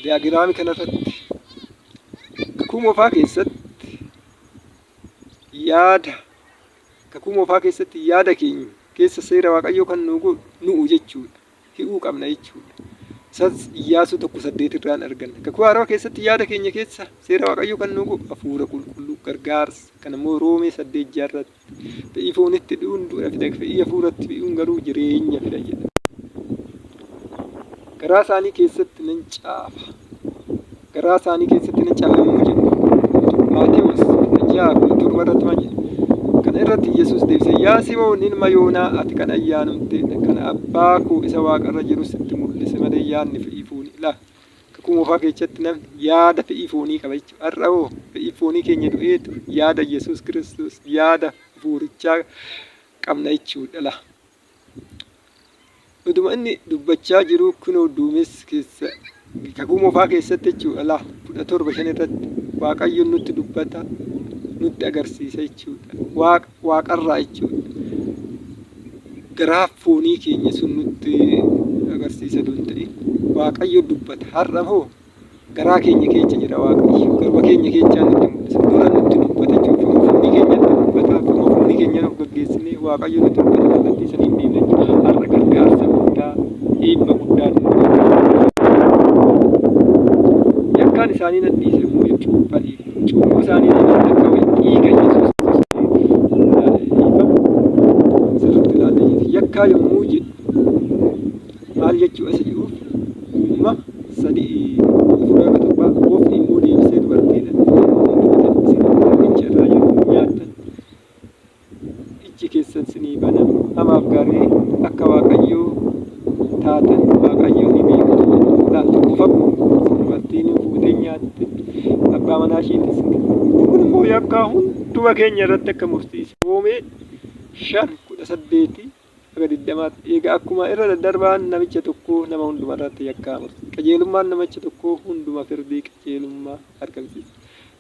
Diyaagiraamii kanarratti kakuu moofaa keessatti yaada keenya keessa seera waaqayyoo kan nu'u jechuudha. Hi'uu qabna jechuudha. Isas Iyyaasuu 1:8 irraan arganna. Kakuu haaraa keessatti yaada keenya keessa seera waaqayyoo kan nu'u hafuura qulqulluu gargaarsa kan immoo Roomee 8:6 irratti fe'ii foonitti dhi'uun du'a fida fe'ii hafuuratti dhi'uun garuu jireenya fida jedha. Garaa isaanii keessatti nan caafa. Garaa isaanii keessatti nan caafa yommuu jennu Maatewos 6:7 kana irratti Yesuus deebisee yaa Simoon ilma Yoonaa ati kan ayyaanamteedha kana abbaa koo isa waaqarra jiru sitti mul'ise malee yaadni fe'ii foonii laa kakuu moofaa keessatti namni yaada fe'ii foonii qaba jechuudha. Har'a hoo fe'ii foonii keenya du'eetu yaada Yesuus Kiristoos yaada hafuurichaa qabna jechuudha laa. Utuma inni dubbachaa jiru kunoo duumessi keessa kakuu moofaa keessatti jechuudha laa 17:5 irratti waaqayyoon nutti dubbata nutti agarsiisa jechuudha. Waaqarraa jechuudha. Garaa foonii keenya sun nutti agarsiisa duun ta'e waaqayyo dubbata. Har'a hoo garaa keenya keessa jira waaqayyo garba keenya keessaa nutti mul'isa. Dura nutti dubbata jechuudha. Foonii keenyatti dubbata. Foonii keenya of gaggeessinee waaqayyo nutti dubbata. Kallattii saniin deemna jechuudha. Har'a gargaarsa guddaa eebba guddaa yakkaan isaanii nan dhiise immoo jechuudha. Cubbuu isaanii nan akka dhiiga Yesuus sirriitti ilaalee jira. Yakkaa yommuu jedhu maal jechuudha isa jedhuuf uumama sadii fuula torba oofni immoo deebisee dubartiidha. Dubarticha irraa yeroo nyaattan iji keessan sinii banamu hamaaf gaarii akka waaqayyoo taatan waaqayyoo ni beektu. Dubartiin fuutee nyaatte abbaa manaa isheetis kun immoo yakkaa hunduma keenya irratti akka mursiise. Roomee 5:18 aga 20 egaa akkuma irra daddarbaan namicha tokko nama hunduma irratti yakkaa mursiise. Qajeelummaan namicha tokko hunduma firdii qajeelummaa argamsiisa.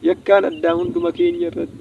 Yakkaan addaa hunduma keenya irratti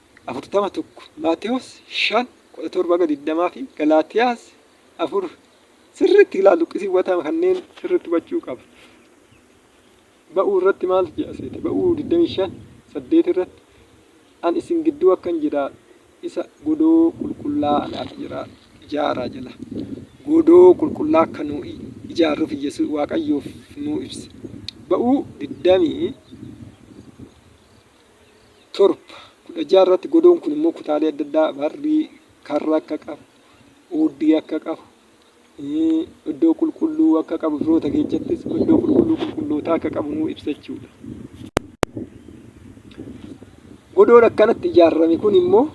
afurtama tokko, Maatewos 5:17 fi Galaatiyaas 4 sirriitti ilaalu qisiiwwata kanneen sirriitti hubachuu qaba. Ba'uu irratti maal jedha seete? Ba'uu 25:8 irratti an isin gidduu akkan jira isa godoo qulqullaa'aadhaaf jira ijaaraa jala. Godoo qulqullaa akka nu ijaarruuf Yesuus Waaqayyoof nu ibsa. Ba'uu 27:16 irratti godoon kun immoo kutaalee adda addaa barrii karra akka qabu, uuddii akka qabu, iddoo qulqulluu akka qabu firoota keessattis iddoo qulqullootaa akka qabu nu ibsa jechuudha. Godoon akkanatti ijaarame kun immoo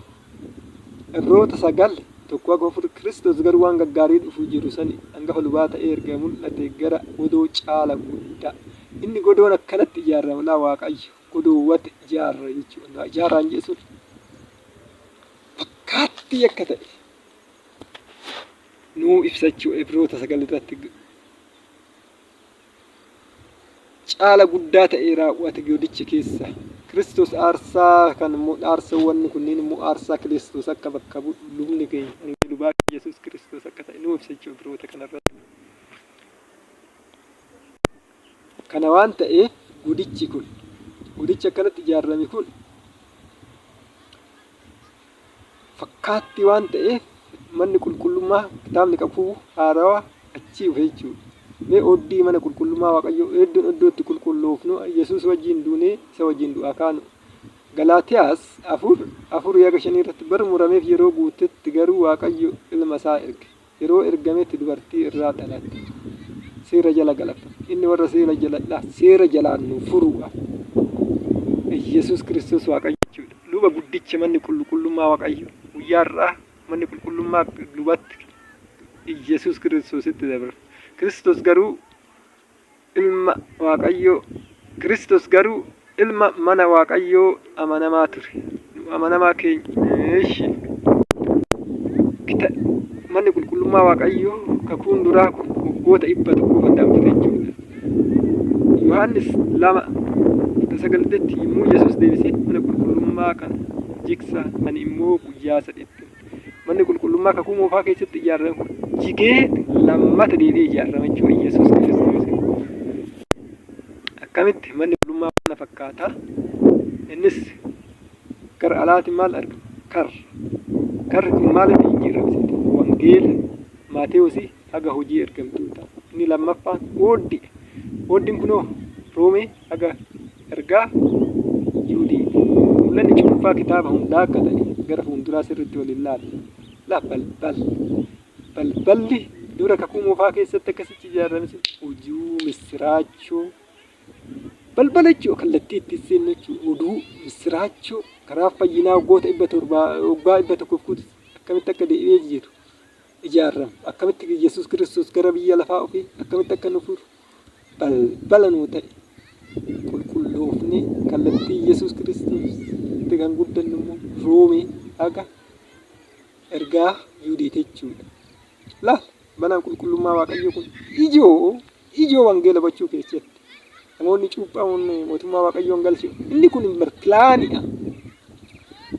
Ibroota 9:1-4 Kiristoos garuu waan gaggaarii dhufuu jiru sani hangafa lubaa ta'ee erga mul'ate gara godoo caala guddaa. Inni godoon akkanatti ijaarame laa Waaqayyo godoowwata ijaarra jechuudha. Ijaaraan jechuun fakkaattii akka ta'e nuu ibsa jechuudha. Ibroota 9 irratti caala guddaa ta'ee raawwate godicha keessa. Kiristoos aarsaa kan immoo aarsawwan kunniin immoo aarsaa Kiristoos akka bakka bu'u lubni keenya lubaa Yesuus Kiristoos akka ta'e nuu ibsa jechuudha Ibroota kanarratti. Kana waan ta'eef godichi akkanatti ijaarame kun fakkaattii waan ta'eef manni qulqullummaa kitaabni qabu haarawaa achii dhufe jechuudha. Mee oddii mana qulqullummaa Waaqayyoo hedduun iddootti qulqulloofnu Yesuus wajjin duunee isa wajjin du'aa kaanu. Galaatiyaas 4:5 irratti bar murameef yeroo guutetti garuu Waaqayyo ilma isaa erge. Yeroo ergametti dubartii irraa dhalatte. Seera jala galata. Inni warra seera jalaan nu furuudha. Yesuus Kiristoos Waaqayyo jechuudha. Luba guddicha manni qulqullummaa Waaqayyo guyyaa irraa manni qulqullummaa lubatti Yesuus Kiristoositti dabre. Kiristoos garuu ilma mana Waaqayyoo amanamaa ture. Amanamaa keenya manni qulqullummaa Waaqayyoo kakuun duraa waggoota 100 fandamte jechuudha. Yohaannis 2:9 yommuu Yesuus deebisee mana qulqullummaa kan jigsa ani immoo guyyaa 3 manni qulqullummaa kakuu moofaa keessatti ijaarame jigee lammata deebi'ee ijaarame jechuudha Yesuus Kiristoos. Akkamitti manni qulqullummaa kana fakkaata? Innis gara alaatti maal arga? Karri kun maalitti jijjiirame? Wangeela Maatewos haga hojii ergamtoota. Inni lammaffaan ooddiin kunoo Roomee haga ergaa Yihuudii. Mul'anni cuunfaa kitaaba hundaa akka ta'e gara fuulduraa sirriitti waliin laala. Balballi dura kakuu moofaa keessatti akkasitti ijaarame hojii misiraachoo balbala jechuudha kallattii itti seennu jechuudha oduu misiraachoo karaa fayyinaa waggoota 100 akkamitti akka deebi'ee jiru ijaarame akkamitti Yesuus Kiristoos gara biyya lafaa ofii akkamitti akka nu furu balbala nuu ta'e qulqulloofne kallattii Yesuus Kiristoos itti kan guddannu immoo Roomee haga ergaa Yihuudii jechuudha. Manaan qulqullummaa Waaqayyoo kun ijoo wangeela bachuu keessatti namoonni cuuphamuun mootummaa Waaqayyoon galchu inni kun pilaaniidha.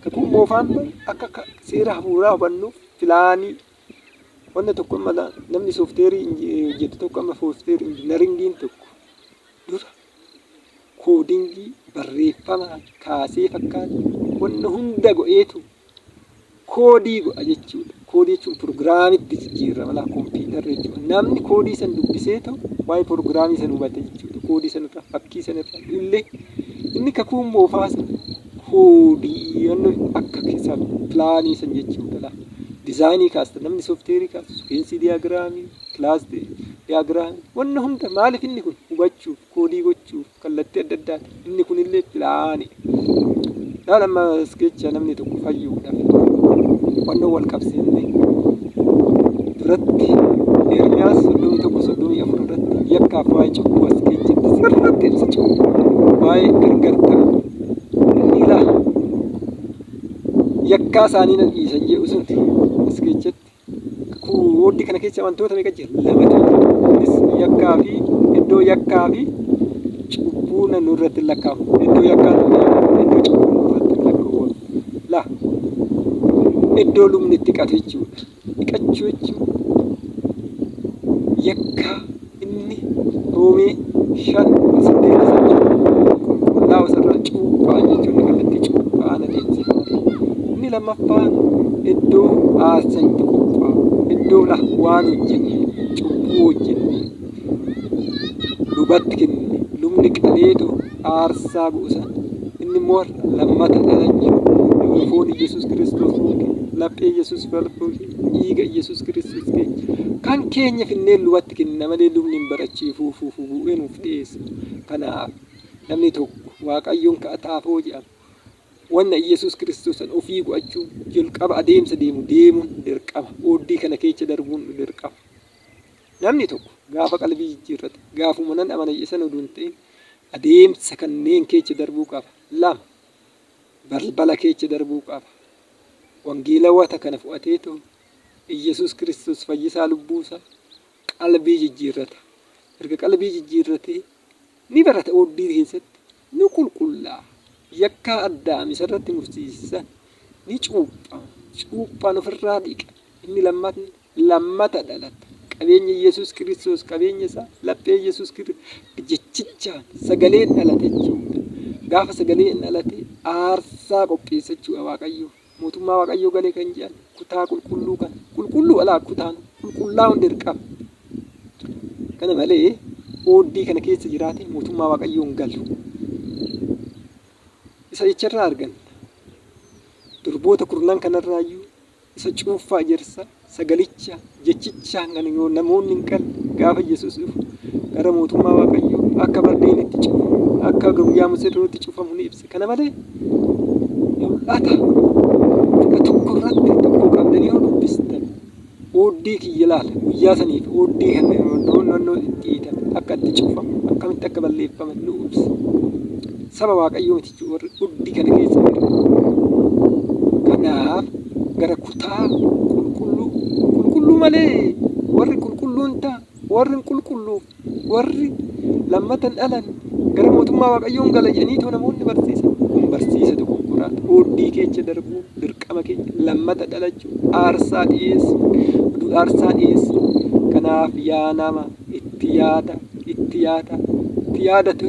Kakuu moofaan akka seera hafuuraa hubannuuf pilaanii wanna tokko amma namni soofteerii hojjetu tokko amma soofteerii injiinaringiin tokko dura koodingii barreeffama kaasee fakkaata wanna hunda godheetu koodii godha jechuudha. Koodii jechuun pirogiraamitti jijjiirama laa kompiitarri jechuudha. Namni koodii san dubbisee ta'u waa'ee pirogiraamii san hubate jechuudha. Koodii san irraa fakkii san irraa illee inni kakuu moofaa san koodii akka keessaa pilaanii san jechuudha laa. Dizaayinii kaasta namni soofteerii kaastu sukeensi diyaagiraamii kilaasii diyaagiraamii wanna hunda maaliif inni kun hubachuuf koodii gochuuf kallattii adda addaati inni kunillee pilaanii. Dhaan amma iskeecha namni tokko fayyuudhaaf wanna wal qabsiifne duratti Ermiyaas 31:34 irratti yakkaaf waa'ee cubbuu iskeechatti sirriitti ibsa cubbuu waa'ee gargartaa inni ilaala yakkaa isaanii nan dhiisan jedhu sun iskeechatti kooddii kana keessa wantoota meeqa jira lamatu yakkaa fi iddoo yakkaa fi cubbuu nurratti lakkaa'u iddoo yakkaa iddoo cubbuu nurratti lakkaa'u iddoo lubni itti dhiqatu jechuudha. Dhiqachuu jechuun yakka inni roomee 5:8 qulqullaa'u isarraa cuuphaa jechuudha. Kallattii cuuphaan adeemsifama. Inni lammaffaan iddoo aarsaa itti qophaa'u, iddoo waan hojjenne cubbuu hojjenne lubatti kenne lubni qaleetu aarsaa buusan. Inni immoo lammata dhalachuu foon Yesuus Kiristoos laphee Yesuus falfuu dhiiga Yesuus Kiristoos kan keenya finneen lubatti kenna malee lubni hin barachiifuuf bu'ee nuuf dhiyeessa. Kanaaf namni tokko Waaqayyoon kadhataafoo jedhama. Wanna Yesuus Kiristoos ofii go'achuun jalqaba adeemsa deemuun dirqama. Ooddii kana keessa darbuun dirqama. Namni tokko gaafa qalbii jijjiirrate gaafuma nan amana isa nu duun ta'in adeemsa kanneen keessa darbuu qaba. Lama balbala keessa darbuu qaba. Wangeelawwata kana fudhateetu Yesuus Kiristoos fayyisaa lubbuusaa qalbii jijjiirrata. Erga qalbii jijjiirratee ni barata ooddii keessatti ni qulqullaa'a. Yakka addaam isarratti mursiisan ni cuuphaan ofirraa dhiqa. Inni lammata dhalata. Qabeenya Yesuus Kiristoos qabeenya isaa laphee Yesuus Kiristoos jechichaan sagaleen dhalate jechuudha. Gaafa sagaleen dhalate aarsaa qopheessa jechuudha Waaqayyoo. Mootummaa Waaqayyoo galee kan jedhan kutaa qulqulluu kana. Qulqulluu alaa kutaan qulqullaa'uun dirqama. Kana malee ooddii kana keessa jiraate mootummaa Waaqayyoon galu. Isa jecharraa argan durboota kurnan kanarraayyuu isa cuuffaa ijaarsa sagalicha jechichaan kan yoo namoonni hin qalle gaafa Yesuus dhufu gara mootummaa Waaqayyoo akka bardeen itti cufamu akka guyyaa Musirrootti cufamu ni ibsa. Kana malee mul'ata tokko irratti tokko qabdanii yoo dubbistan ooddii kiyya laala guyyaa saniif ooddii kan naannoo itti hiitan akka itti cufamu akkamitti akka balleeffaman nu ibsa. Saba Waaqayyoo miti warri ooddii kana keessa jiru. Kanaaf gara kutaa qulqulluu malee warri qulqulluun ta'a warri qulqulluu warri lammatan dhalan gara mootummaa Waaqayyoon gala jedhanii too namoonni barsiisan kun barsiisa dogongoraadha. Ooddii keessa darbuu dirqama keenya lammata dhalachuu aarsaa dhiyeessu. Kanaaf yaa nama itti yaadatu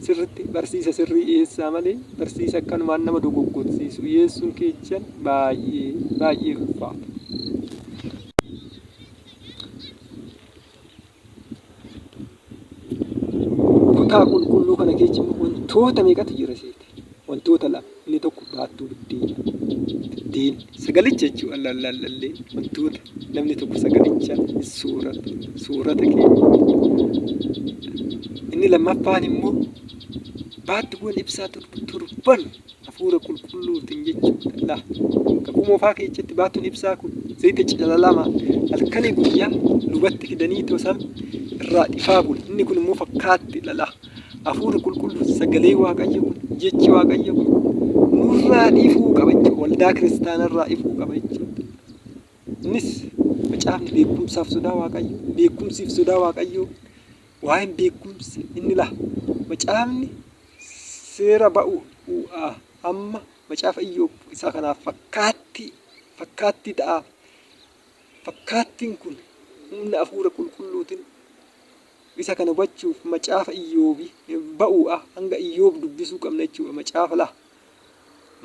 sirriitti barsiisa sirrii dhiyeessaa malee barsiisa akkanumaan nama dogoggorsiisu dhiyeessuun keessan baay'ee ulfaata. Kutaa qulqulluu kana keessa wantoota meeqatu jira seete? Wantoota lama. Inni tokko baattuu biddeen sagalicha jechuudha lallallee wantoota namni tokko sagalicha soorata keenya. Inni lammaffaan immoo baattuuwwan ibsaa turban hafuura qulqulluutiin jechuudha. Kakuu moofaa keessatti baattuun ibsaa kun zayita calalamaa halkanii guyyaa lubatti fidanii tosan irraa dhifaa bula. Inni kun immoo fakkaatti lala. Hafuura qulqulluu sagalee Waaqayyo kun jechi Waaqayyo kun nurraa dhiifuu qaba jechuudha. Waldaa kiristaanarraa dhiifuu qaba jechuudha. Innis macaafni beekumsaaf sodaa Waaqayyo beekumsiif sodaa Waaqayyo waa'een beekumsi inni macaafni seera ba'uudhaa amma macaafa Iyyoob isaa kanaaf fakkaatti ta'a. Fakkaattiin kun humna hafuura qulqulluutiin isa kana hubachuuf macaafa Iyyoobii ba'uudhaa hanga Iyyoob dubbisuu qabna jechuudha. Macaafa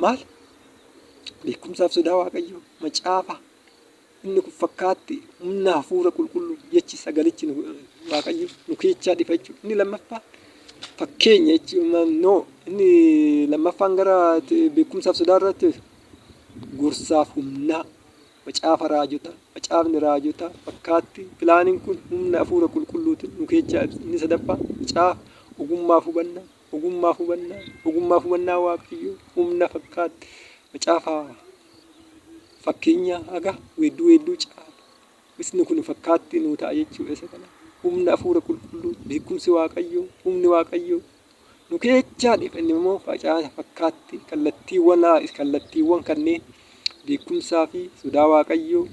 maal beekumsaaf sodaa Waaqayyoo macaafa inni kun fakkaatti humna hafuura qulqulluu jechi sagalichi Waaqayyo nu keessaa dhifa jechuudha. Inni lammaffaa fakkeenya jechuudha. Inni lammaffaan gara beekumsaaf sodaa irratti gorsaaf humnaa macaafa raajota macaafni raajota fakkaatti pilaaniin kun humna hafuura qulqulluutiin nu keessaa inni sadaffaa macaafa ogummaaf hubannaa Waaqayyoo humna fakkaatti macaafa fakkeenya haga weedduu caala. Isni kun fakkaatti nu ta'a jechuudha. Isa kana humna hafuura qulqulluu beekumsi Waaqayyoo humni Waaqayyoo nu keessaa dhifa. Inni immoo fakkaatti kallattiiwwan kanneen beekumsaa fi sodaa Waaqayyoo.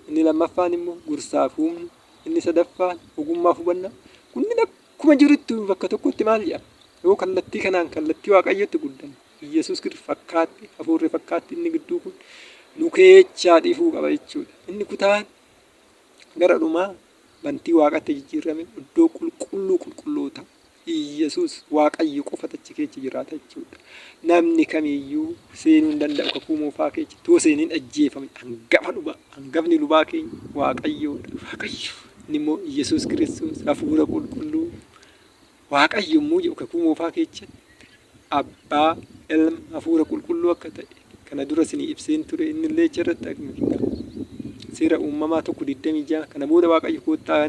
Inni lammaffaan immoo gorsaaf humna. Inni sadaffaan ogummaaf hubannaa. Kunniin akkuma jirutti bakka tokkotti maal jedhama? Yoo kallattii kanaan kallattii Waaqayyootti guddan Yesuus Kiristoos fakkaatti hafuurri fakkaatti inni gidduu kun nu keechaa dhifuu qaba jechuudha. Inni kutaan gara dhumaa bantii waaqatti jijjiirame iddoo qulqulloota Iyesuus Waaqayyo qofa achi keessa jiraata jechuudha. Namni kamiyyuu seenuu hin danda'u kakuu moofaa keessa. Too seeniin ajjeefame hangafni lubaa keenya Waaqayyoodha. Waaqayyo inni immoo Iyesuus Kiristoos hafuura qulqulluu Waaqayyo immoo jedhu kakuu moofaa keessatti abbaa ilma hafuura qulqulluu akka ta'e kana dura isinii ibseen ture inni illee achirratti agarra. Seera uumamaa 1:26 kana booda Waaqayyo koottaa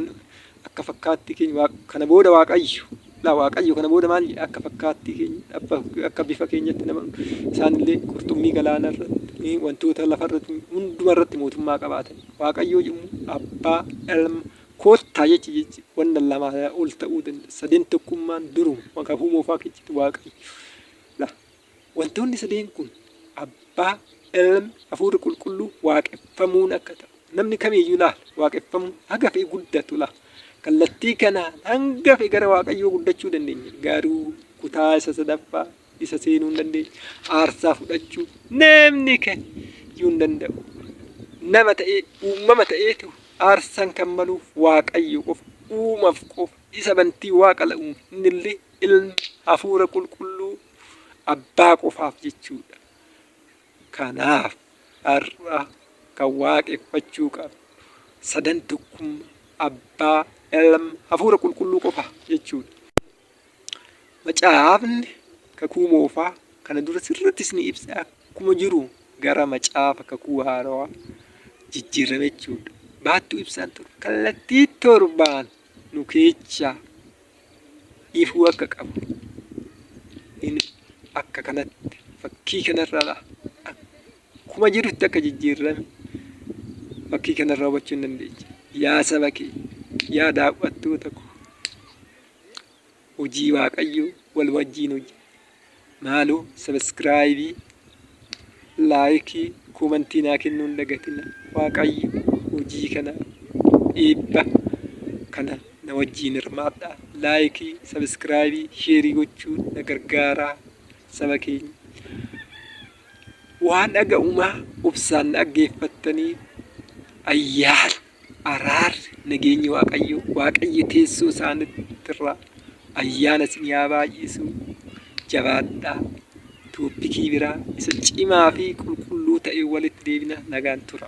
akka fakkaatti keenya kana booda Waaqayyo kana booda maal akka fakkaatti keenya akka bifa keenyatti nama isaanillee qurxummii galaana irratti wantoota lafa irratti hunduma irratti mootummaa qabaatan Waaqayyo jedhamu abbaa ilma koottaa jechi wanta lama ol ta'uu danda'a. Sadeen tokkummaan duruma kakuu moofaa keessatti Waaqayyo wantoonni sadeen kun abbaa ilma hafuura qulqulluu waaqeffamuun akka ta'u namni kamiyyuu laal waaqeffamuun haga fe'e guddatu laal kallattii kanaan hanga fe'e gara Waaqayyoo guddachuu dandeenya. Garuu kutaa isa sadaffaa isa seenuu hin dandeenya. Aarsaa fudhachuu namni kamiyyuu hin danda'u. Nama ta'ee uumama ta'eetu aarsaan kan maluuf Waaqayyo qofa uumaaf qofa isa bantii waaqa la'u innillee ilma hafuura qulqulluu abbaa qofaaf jechuudha. Kanaaf har'a kan waaqeffachuu qabu sadan tokkummaa abbaa ilma hafuura qulqulluu qofa jechuudha. Macaafni kakuu moofaa kana dura sirriittis ni ibsa akkuma jiru gara macaafa kakuu haarawaa jijjiirame jechuudha. Baattuu ibsaan ture kallattii torbaan nu keechaa ifuu akka qabu akka kanatti fakkii kanarraa akkuma jirutti akka jijjiirame fakkii kanarraa hubachuu hin dandeenya. Yaa saba kee yaa daawwattoota koo hojii Waaqayyoo wal wajjiin hojii maaloo sabiskiraayibii laayikii koomantii naa kennuu hin dagatina. Waaqayyo hojii kana eebba kana na wajjiin hirmaadhaa. Laayikii sabiskiraayibii sheerii gochuun na gargaaraa saba keenya. Waan dhaga'umaa obsaan dhaggeeffattanii ayyaana araarri nageenyi Waaqayyo teessoo isaaniitirraa ayyaana isin yaa baay'isu jabaadhaa. Tooppikii biraa isa cimaa fi qulqulluu ta'e walitti deebina nagaan tura.